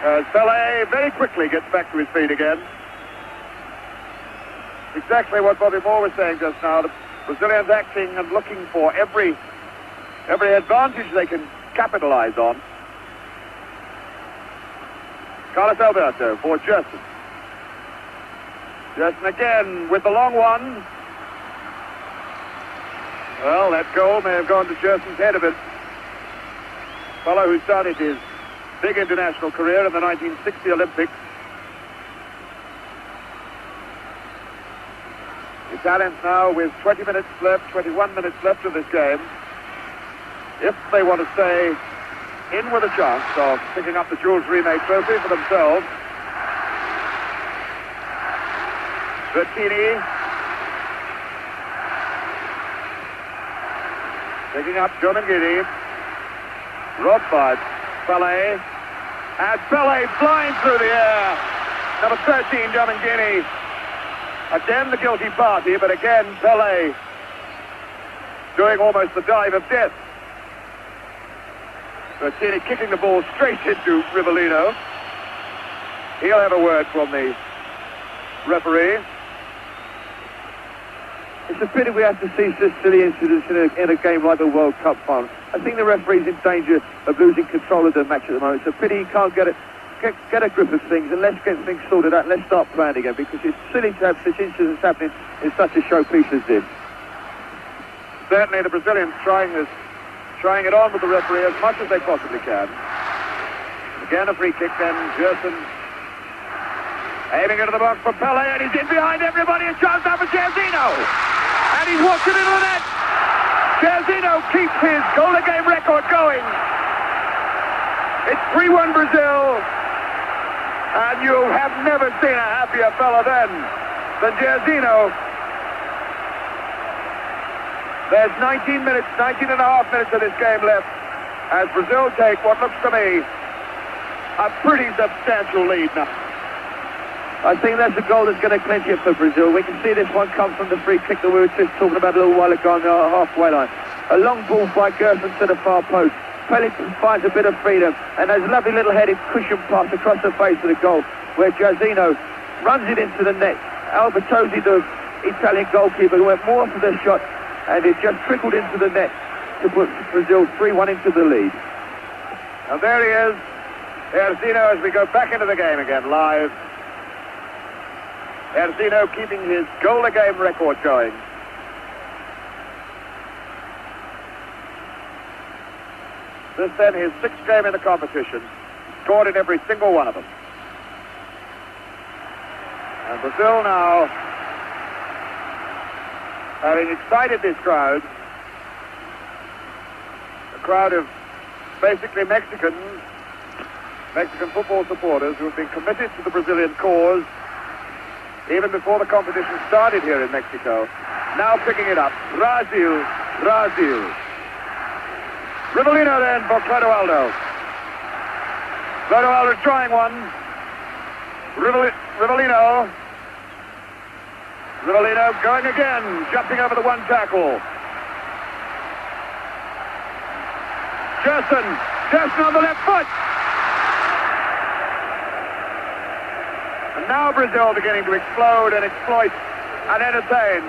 As Pelé very quickly gets back to his feet again. Exactly what Bobby Moore was saying just now. The Brazilians acting and looking for every advantage they can capitalize on. Carlos Alberto for Gerson. Gerson again with the long one. Well, that goal may have gone to Gerson's head a bit. Fellow who started his big international career in the 1960 Olympics. The Italians now with 20 minutes left, 21 minutes left of this game. If they want to stay in with a chance of picking up the Jules Rimet trophy for themselves. Bertini picking up Domingini. Robbed by Pelé. And Pelé flying through the air. Number 13, Domingini. Again the guilty party, but again Pelé doing almost the dive of death. Bertini kicking the ball straight into Rivellino. He'll have a word from the referee.
It's a pity we have to see such silly incidents in a game like the World Cup final. I think the referee's in danger of losing control of the match at the moment. It's a pity he can't get a grip of things, and let's get things sorted out and let's start playing again, because it's silly to have such incidents happening in such a showpiece as this.
Certainly the Brazilians trying it on with the referee as much as they possibly can. Again a free kick then, Gerson aiming into the box for Pelé, and he's in behind everybody. A chance now for Jairzinho, and he's walked it into the net. Jairzinho keeps his goal-a-game record going. It's 3-1 Brazil, and you have never seen a happier fella than Jairzinho. There's 19 and a half minutes of this game left as Brazil take what looks to me a pretty substantial lead now.
I think that's a goal that's going to clinch it for Brazil. We can see this one come from the free kick that we were just talking about a little while ago on the halfway line. A long ball by Gerson to the far post. Pelé finds a bit of freedom, and there's a lovely little headed cushion pass across the face of the goal where Jairzinho runs it into the net. Albertozzi, the Italian goalkeeper, went more for the shot, and it just trickled into the net to put Brazil 3-1 into the lead.
And there he is, Jairzinho, as we go back into the game again live. Jairzinho keeping his goal-a-game record going. This then his sixth game in the competition. Scored in every single one of them. And Brazil now, having excited this crowd, a crowd of basically Mexican football supporters who have been committed to the Brazilian cause even before the competition started here in Mexico. Now picking it up. Brasil. Rivellino then for Clodoaldo. Clodoaldo trying one. Rivellino going again, jumping over the one tackle. Gerson on the left foot. And now Brazil beginning to explode and exploit and entertain.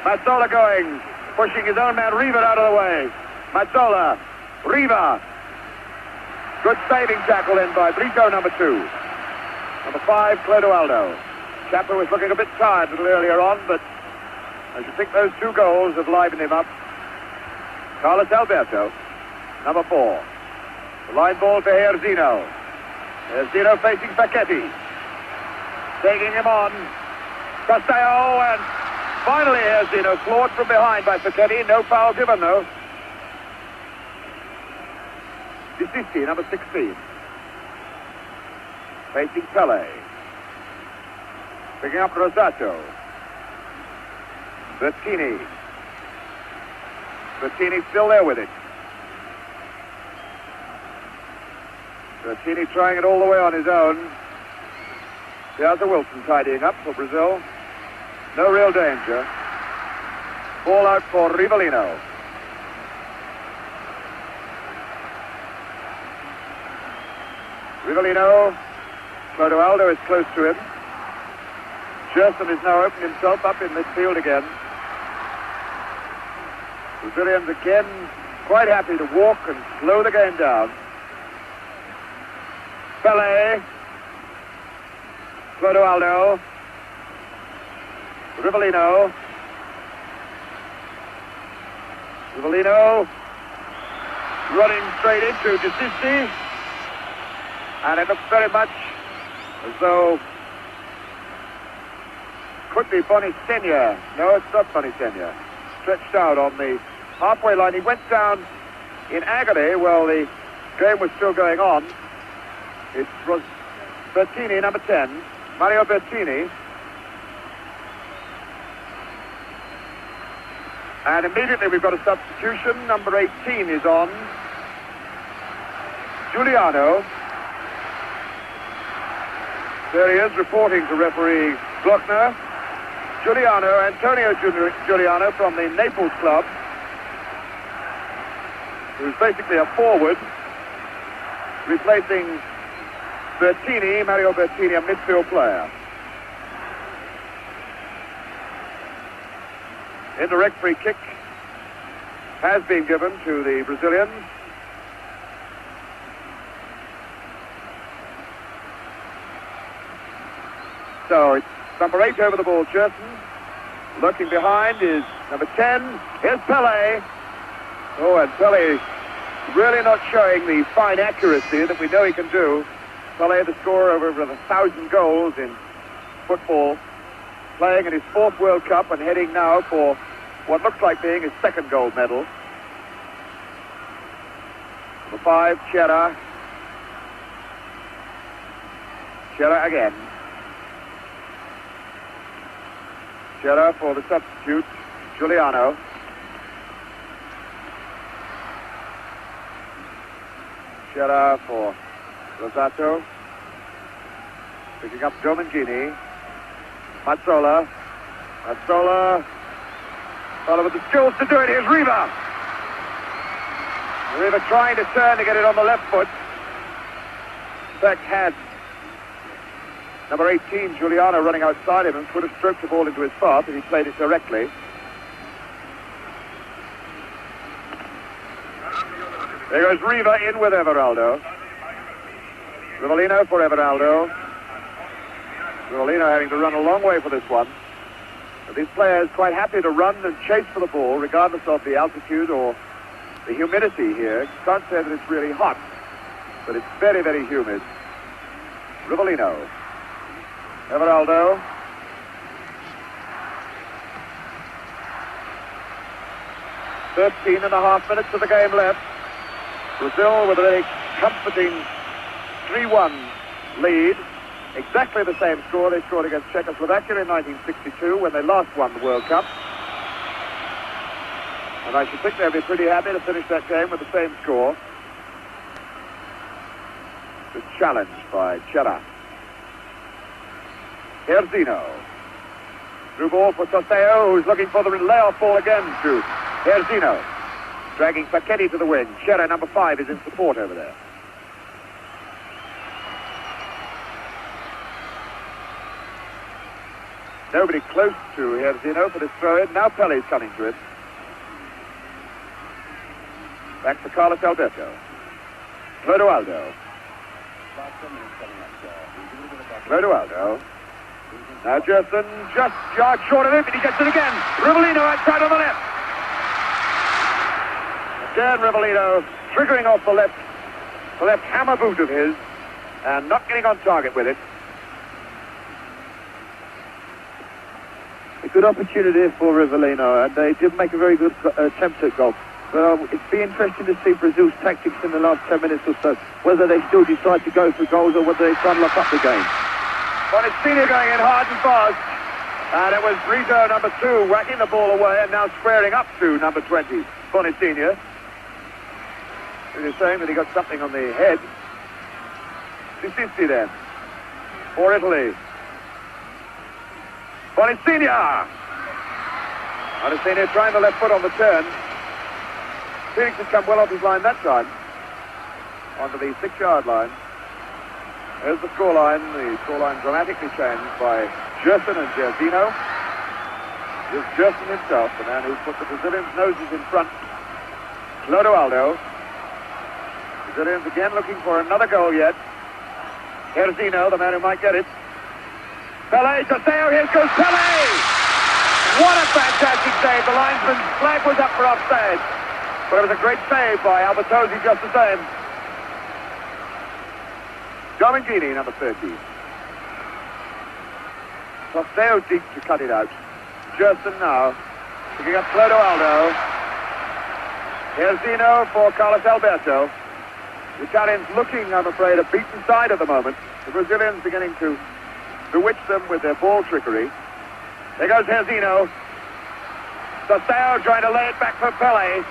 Mazzola going, pushing his own man Riva out of the way. Mazzola, Riva. Good saving tackle in by Brito, number 2. Number 5, Clodoaldo. Chapper was looking a bit tired a little earlier on, but I should think those 2 goals have livened him up. Carlos Alberto, number 4. The line ball to Jairzinho. Jairzinho facing Facchetti. Taking him on. Castello, and finally Jairzinho floored from behind by Facchetti. No foul given, though. Disisti, number 16. Facing Pelé. Picking up Rosato. Bertini still there with it. Bertini trying it all the way on his own. There's a Wilson tidying up for Brazil. No real danger. Ball out for Rivellino. Rivellino. Clodoaldo is close to him. Gerson has now opened himself up in midfield again. Brazilians again quite happy to walk and slow the game down. Pelé. Clodoaldo. Rivellino. Rivellino running straight into Desisti. And it looks very much as though could be Bonisenia. No, it's not Bonisenia. Stretched out on the halfway line. He went down in agony while the game was still going on. It was Bertini, number 10. Mario Bertini. And immediately we've got a substitution. Number 18 is on. Giuliano. There he is, reporting to referee Glockner. Giuliano, Antonio Giuliano from the Naples club, who's basically a forward, replacing Bertini, Mario Bertini, a midfield player. Indirect free kick has been given to the Brazilians. So it's number 8 over the ball, Gerson. Lurking behind is number 10. Here's Pelé. Oh, and Pelé really not showing the fine accuracy that we know he can do. Pelé, the scorer of over 1,000 goals in football, playing in his 4th World Cup and heading now for what looks like being his 2nd gold medal. Number 5, Chera. Chera again. Chera for the substitute, Giuliano. Chera for Rosato. Picking up Domingini. Mazzola. Mazzola. Follow with the skills to do it. Here's Riva. Riva trying to turn to get it on the left foot. In fact, had number 18, Giuliano, running outside him and could have stroked the ball into his path if he played it directly. There goes Riva in with Everaldo. Rivellino for Everaldo. Rivellino having to run a long way for this one. But these players quite happy to run and chase for the ball, regardless of the altitude or the humidity here. You can't say that it's really hot, but it's very, very humid. Rivellino. Everaldo. Thirteen and a half minutes of the game left. Brazil with a very comforting 3-1 lead. Exactly the same score they scored against Czechoslovakia in 1962 when they last won the World Cup. And I should think they'll be pretty happy to finish that game with the same score. It's challenged by Chera. Herzino. Through ball for Toseo, who's looking for the layoff ball again to Herzino. Dragging Facchetti to the wing. Chera, number 5, is in support over there. Nobody close to Herzino for this throw-in. Now Pellé's coming to it. Back to Carlos Alberto. Clodoaldo. Clodoaldo. Now Gerson just yards short of him, and he gets it again. Rivellino outside on the left. Again, Rivellino triggering off the left hammer boot of his, and not getting on target with it.
A good opportunity for Rivellino, and they did make a very good attempt at goal. But it'd be interesting to see Brazil's tactics in the last 10 minutes or so, whether they still decide to go for goals or whether they try and lock up the game.
Bonisenia going in hard and fast, and it was Brito, number 2, whacking the ball away and now squaring up to number 20, Bonisenia. He was saying that he got something on the head. Sisisti then. For Italy. Bonicina. Bonicina trying the left foot on the turn. Felix had come well off his line that time. Onto the 6-yard line. There's the scoreline. The scoreline dramatically changed by Gerson and Jairzinho. Here's Gerson himself, the man who put the Brazilians' noses in front. Clodoaldo. Brazilians again looking for another goal yet. Jairzinho, the man who might get it. Pelé, Toseo, here goes Pelé! What a fantastic save. The linesman's flag was up for offside. But it was a great save by Albertozzi just the same. Domingini, number 30. Toseo deep to cut it out. Gerson now, picking up Clodoaldo. Jairzinho for Carlos Alberto. The Italians looking, I'm afraid, a beaten side at the moment. The Brazilians beginning to bewitch them with their ball trickery. There goes Jairzinho. Toseo trying to lay it back for Pelé.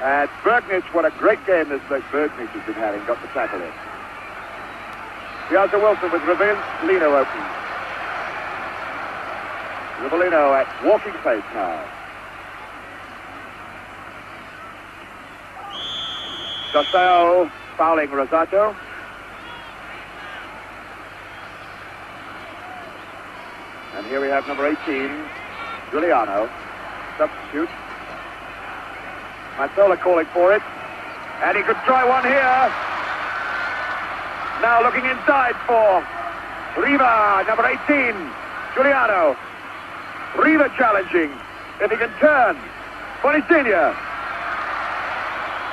And Bergnich, what a great game this Bergnich has been having, got the tackle in. Piazza Wilson with Rivellino open. Rivellino at walking pace now. Toseo fouling Rosato. And here we have number 18, Giuliano, substitute. Mazzola calling for it. And he could try one here. Now looking inside for Riva, number 18, Giuliano. Riva challenging, if he can turn. Bonicina.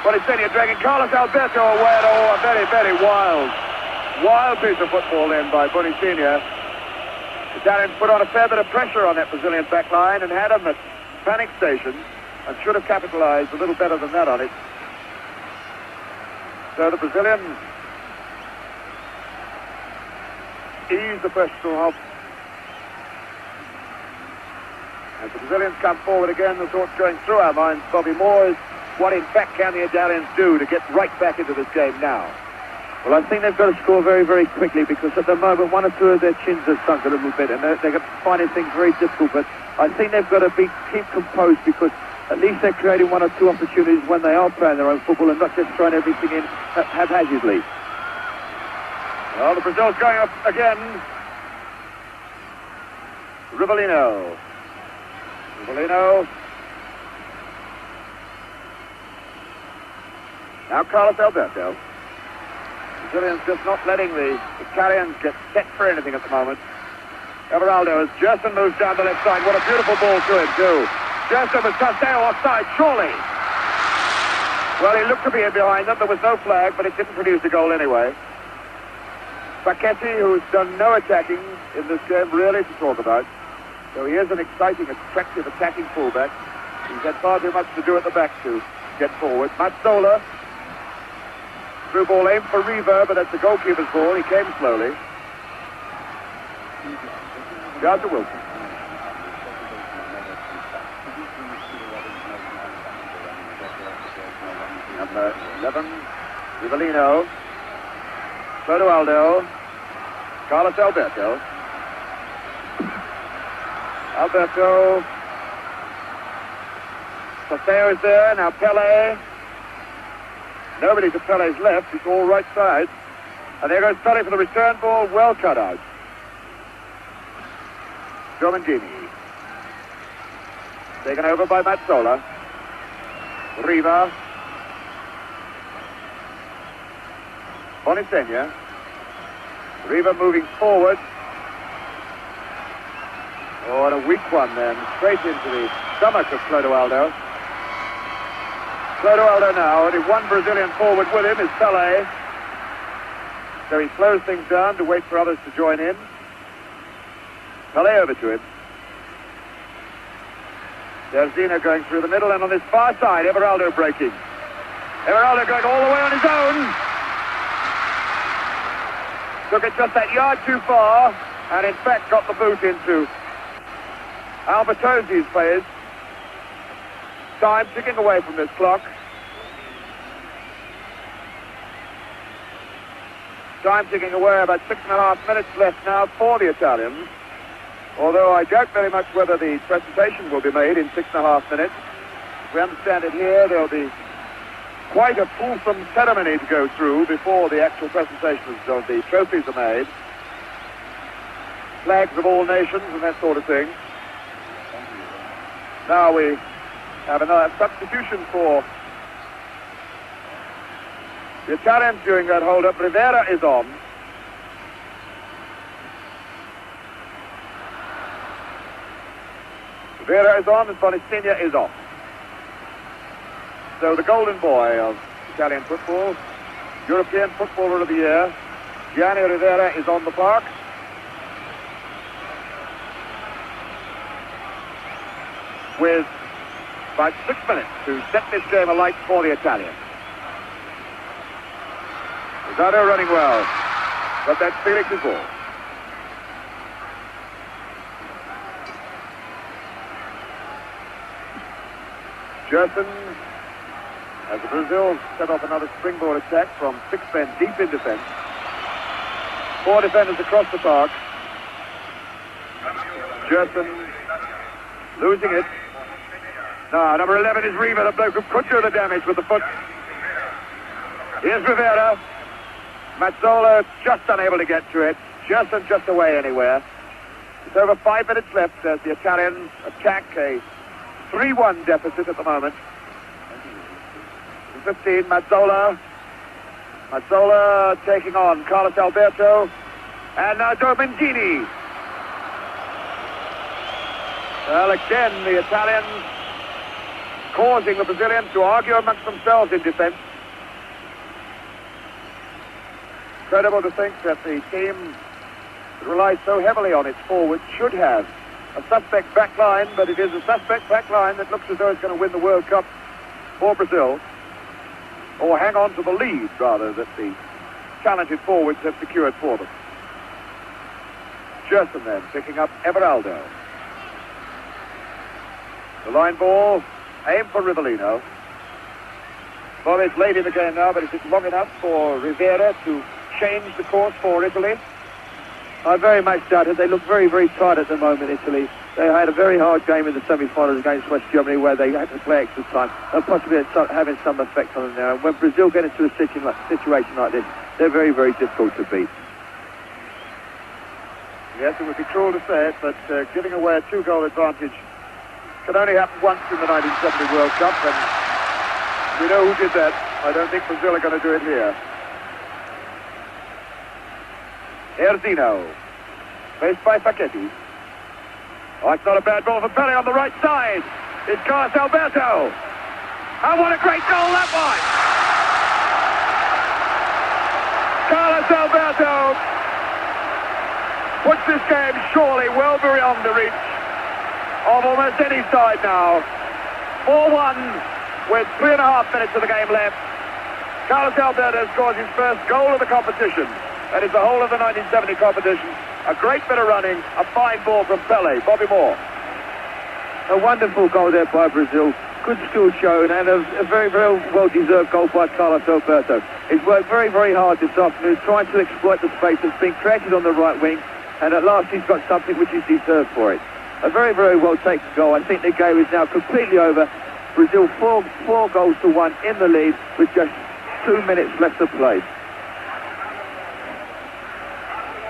Bonicina dragging Carlos Alberto away at all. A very, very wild piece of football then by Bonicina. The Italians put on a fair bit of pressure on that Brazilian back line and had them at panic station and should have capitalized a little better than that on it. So the Brazilians ease the pressure off. As the Brazilians come forward again, the thoughts going through our minds, Bobby Moore, is what in fact can the Italians do to get right back into this game now?
Well, I think they've got to score very, very quickly because at the moment one or two of their chins have sunk a little bit and they're finding things very difficult. But I think they've got to keep composed because at least they're creating one or two opportunities when they are playing their own football and not just throwing everything in haphazardly.
Well, the Brazil's going up again. Rivellino. Now Carlos Alberto. Brazilians just not letting the Italians get set for anything at the moment. Everaldo as Gerson moves down the left side. What a beautiful ball to him too. Gerson with Toseo offside, surely. Well, he looked to be in behind them. There was no flag, but it didn't produce a goal anyway. Facchetti, who's done no attacking in this game, really to talk about. So he is an exciting, attractive attacking fullback. He's had far too much to do at the back to get forward. Mazzola. Through ball aimed for Riva, but that's the goalkeeper's ball. He came slowly. Piazza Wilson. Number 11, Rivellino. Clodoaldo. Carlos Alberto. Toseo is there. Now Pelé. Nobody to Pelé's left. It's all right side. And there goes Pelé for the return ball. Well cut out. Domingini. Taken over by Mazzola. Riva. Bonicina. Riva moving forward. Oh, and a weak one then. Straight into the stomach of Clodoaldo. Clodoaldo now, only one Brazilian forward with him is Pelé. So he slows things down to wait for others to join in. Pelé over to him. Jairzinho going through the middle, and on this far side, Everaldo breaking. Everaldo going all the way on his own. Took it just that yard too far, and in fact got the boot into Albertozzi's players. Time ticking away from this clock. Time ticking away, about 6.5 minutes left now for the Italians. Although I doubt very much whether the presentation will be made in 6.5 minutes. As we understand it here, there'll be quite a fulsome ceremony to go through before the actual presentations of the trophies are made. Flags of all nations and that sort of thing. Now we have another substitution for the Italians during that hold-up. Rivera is on. Rivera is on and Bonistegna is off. So the golden boy of Italian football, European Footballer of the Year, Gianni Rivera is on the park. With about 6 minutes to set this game alight for the Italians. Rosado running well, but that's Felix's ball. Gerson, as Brazil set off another springboard attack from 6 men deep in defense. 4 defenders across the park. Gerson losing it. Now, number 11 is Riva, the bloke who could do the damage with the foot. Here's Rivera. Mazzola just unable to get to it. Gerson just away anywhere. It's over 5 minutes left as the Italians attack a 3-1 deficit at the moment. 15, Mazzola. Mazzola taking on Carlos Alberto. And now Domengini. Well, again, the Italians causing the Brazilians to argue amongst themselves in defense. Incredible to think that the team that relies so heavily on its forwards should have a suspect back line, but it is a suspect back line that looks as though it's going to win the World Cup for Brazil, or hang on to the lead, rather, that the talented forwards have secured for them. Gerson then picking up Everaldo. The line ball, aim for Rivellino. Well, it's late in the game now, but is it long enough for Rivera to change the course for Italy?
I very much doubt it. They look very, very tight at the moment, Italy. They had a very hard game in the semi-finals against West Germany where they had to play extra time. They'll possibly having some effect on them now. And when Brazil get into a situation like this, they're very, very difficult to beat.
Yes, it would be cruel to say it, but giving away a 2-goal advantage can only happen once in the 1970 World Cup, and we know who did that. I don't think Brazil are going to do it here. Erzino, faced by Facchetti. Oh, it's not a bad ball for Pelé on the right side. It's Carlos Alberto. And what a great goal that was! Carlos Alberto puts this game surely well beyond the reach of almost any side now. 4-1 with 3.5 minutes of the game left. Carlos Alberto scores his first goal of the competition. That is the whole of the 1970 competition. A great bit of running, a fine ball from Pelé. Bobby Moore.
A wonderful goal there by Brazil. Good skill shown and a very, very well-deserved goal by Carlos Alberto. He's worked very, very hard this afternoon trying to exploit the space that's been created on the right wing, and at last he's got something which is deserved for it. A very, very well-taken goal. I think the game is now completely over. Brazil 4 goals to 1 in the lead with just 2 minutes left to play.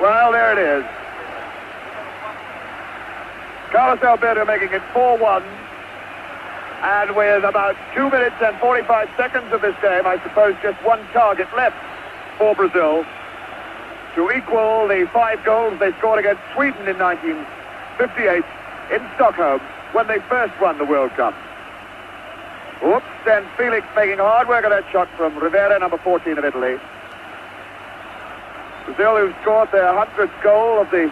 Well, there it is. Carlos Alberto making it 4-1. And with about 2 minutes and 45 seconds of this game, I suppose just one target left for Brazil to equal the 5 goals they scored against Sweden in 1958 in Stockholm when they first won the World Cup. Whoops, and Felix making hard work of that shot from Rivera, number 14 of Italy. Brazil, who scored their 100th goal of the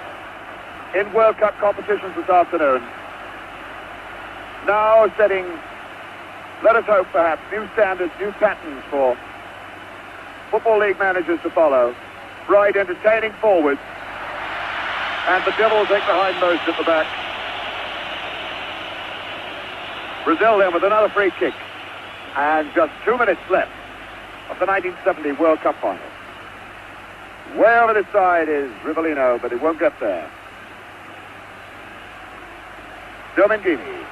in World Cup competitions this afternoon. Now setting, let us hope perhaps, new standards, new patterns for Football League managers to follow. Bright, entertaining forwards. And the Devils take the hindmost at the back. Brazil then with another free kick. And just 2 minutes left of the 1970 World Cup final. Way over this side is Rivellino, but he won't get there. Domingini.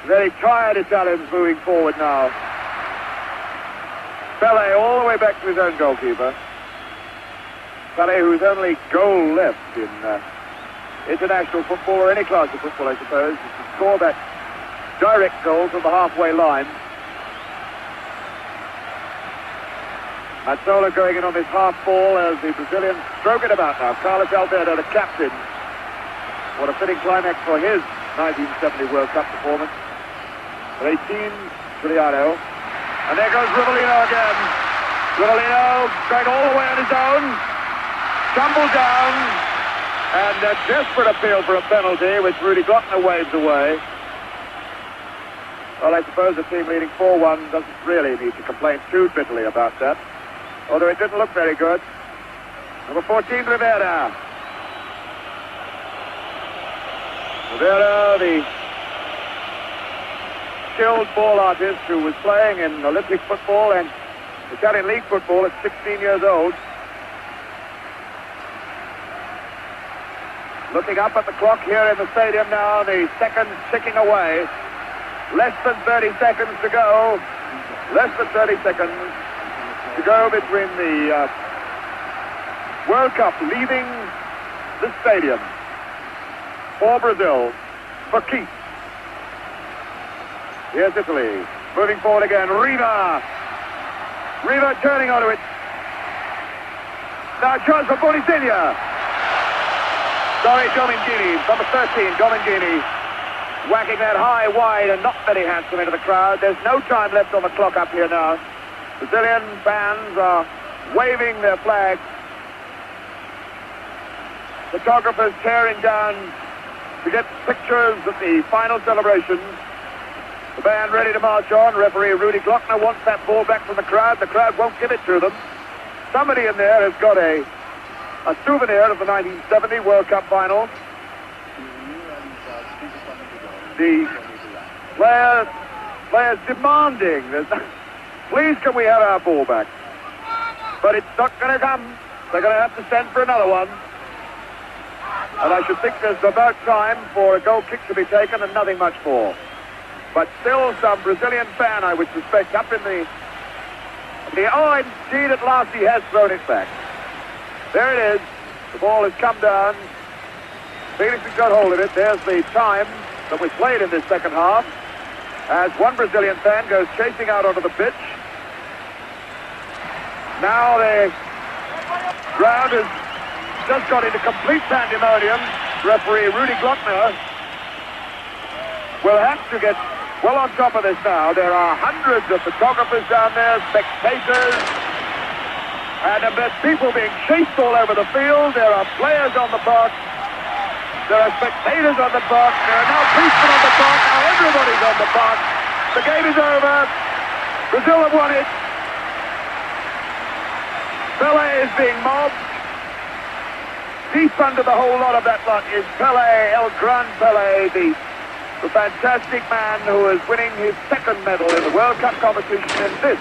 Very tired Italians moving forward now. Pelé all the way back to his own goalkeeper. Pelé, whose only goal left in international football, or any class of football, I suppose, is to score that direct goal from the halfway line. Mazzola going in on this half ball as the Brazilians stroke it about now. Carlos Alberto, the captain. What a fitting climax for his 1970 World Cup performance. 18, Giuliano. And there goes Rivellino again. Rivellino going all the way on his own. Tumbled down. And a desperate appeal for a penalty, which Rudy Glockner waves away. Well, I suppose the team leading 4-1 doesn't really need to complain too bitterly about that. Although it didn't look very good. Number 14, Rivera. Rivera, the skilled ball artist who was playing in Olympic football and Italian league football at 16 years old. Looking up at the clock here in the stadium now, the seconds ticking away. Less than 30 seconds to go. Less than 30 seconds to go between the World Cup leaving the stadium for Brazil, for keeps. Here's Italy, moving forward again. Riva turning onto it. Now a chance for Bonisiglia. Sorry, Domingini, number 13, Domingini. Whacking that high, wide, and not very handsome into the crowd. There's no time left on the clock up here now. Brazilian fans are waving their flags. Photographers tearing down to get pictures of the final celebrations. The band ready to march on. Referee Rudy Glockner wants that ball back from the crowd. The crowd won't give it to them. Somebody in there has got a souvenir of the 1970 World Cup final. The players demanding that, please can we have our ball back? But it's not going to come. They're going to have to send for another one. And I should think there's about time for a goal kick to be taken and nothing much more. But still some Brazilian fan, I would suspect, up in the oh, indeed, at last he has thrown it back. There it is. The ball has come down. Felix has got hold of it. There's the time that was played in this second half as one Brazilian fan goes chasing out onto the pitch. Now the ground has just got into complete pandemonium. Referee Rudy Glockner will have to get well on top of this now. There are hundreds of photographers down there, spectators, and there's people being chased all over the field. There are players on the park. There are spectators on the park. There are now policemen on the park. Now everybody's on the park. The game is over. Brazil have won it. Pelé is being mobbed. Deep under the whole lot of that lot is Pelé, El Gran Pelé, the fantastic man who is winning his second medal in the World Cup competition, and this,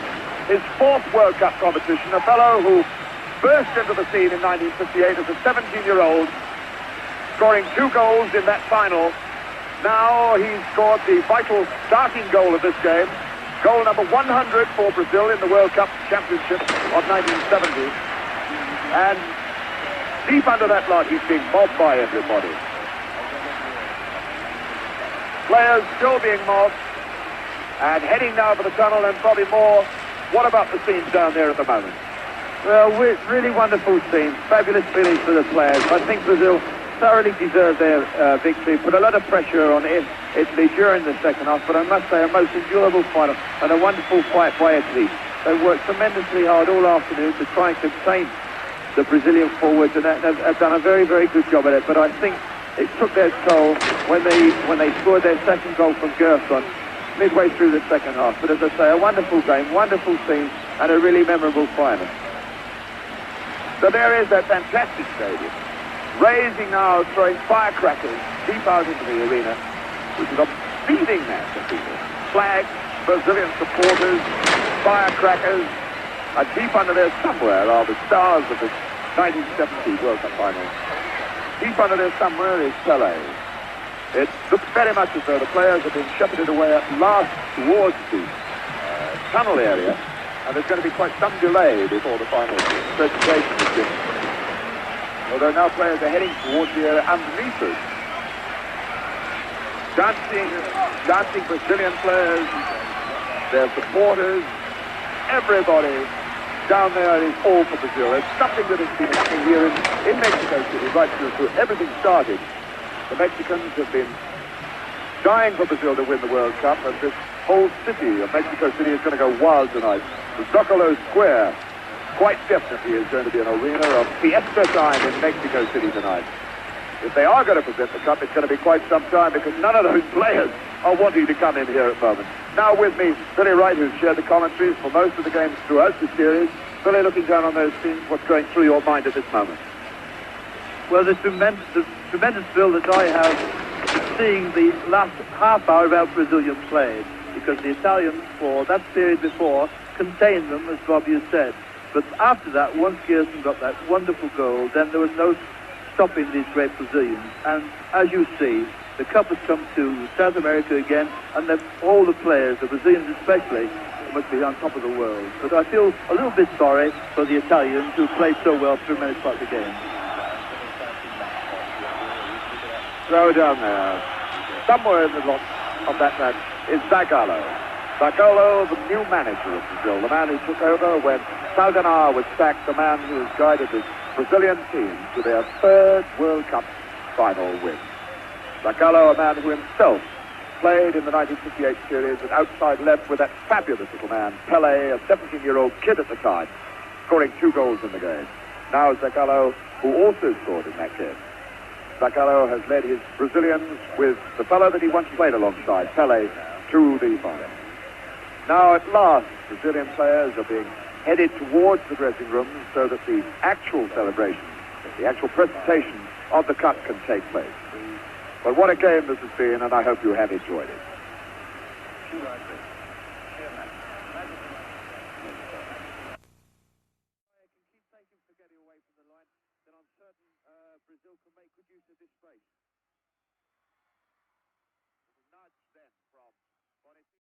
his fourth World Cup competition. A fellow who burst into the scene in 1958 as a 17-year-old, scoring 2 goals in that final. Now he's scored the vital starting goal of this game, goal number 100 for Brazil in the World Cup Championship of 1970. And deep under that lot, he's being mobbed by everybody. Players still being mobbed, and heading now for the tunnel and probably more. What about the scenes down there at the moment?
Well, really wonderful scenes, fabulous feelings for the players. I think Brazil thoroughly deserved their victory, put a lot of pressure on Italy during the second half, but I must say a most enjoyable final and a wonderful fight by Italy. They worked tremendously hard all afternoon to try and contain the Brazilian forwards, and have done a very, very good job at it. But I think it took their toll when they scored their second goal from Gerson midway through the second half. But as I say, a wonderful game, wonderful scene, and a really memorable final.
So there is that fantastic stadium, raising now, throwing firecrackers deep out into the arena, which is a beating mass of people. Flags, Brazilian supporters, firecrackers, And deep under there somewhere are the stars of the 1970 World Cup final. Deep under there somewhere is Pelé. It looks very much as though the players have been shepherded away at last towards the tunnel area, and there's going to be quite some delay before the final presentation is given. Although now players are heading towards the area underneath us. Dancing Brazilian players, their supporters, everybody down there is all for Brazil. There's something that has been happening here in Mexico City right through everything started. The Mexicans have been dying for Brazil to win the World Cup, and this whole city of Mexico City is going to go wild tonight. The Zocalo Square quite definitely is going to be an arena of fiesta time in Mexico City tonight. If they are going to present the cup, it's going to be quite some time, because none of those players are wanting to come in here at the moment. Now with me, Billy Wright, who's shared the commentaries for most of the games throughout the series. Billy, looking down on those scenes, what's going through your mind at this moment?
Well, the tremendous thrill that I have seeing the last half hour of our Brazilian played, because the Italians, for that period before, contained them, as Bobby has said. But after that, once Gerson got that wonderful goal, then there was no stopping these great Brazilians. And as you see, the cup has come to South America again, and all the players, the Brazilians especially, must be on top of the world. But I feel a little bit sorry for the Italians, who played so well through many parts of the game.
Throw down there. Somewhere in the lot of that match is Zagallo. Zagallo, the new manager of Brazil, the man who took over when Saldanha was sacked, the man who has guided this Brazilian team to their third World Cup final win. Zagallo, a man who himself played in the 1958 series at outside left with that fabulous little man, Pelé, a 17-year-old kid at the time, scoring 2 goals in the game. Now Zagallo, who also scored in that game. Zagallo has led his Brazilians with the fellow that he once played alongside, Pelé, to the final. Now at last, Brazilian players are being headed towards the dressing room so that the actual celebration, the actual presentation of the cup can take place. But what a game this has been, and I hope you have enjoyed it. Brazil can make good use of this space.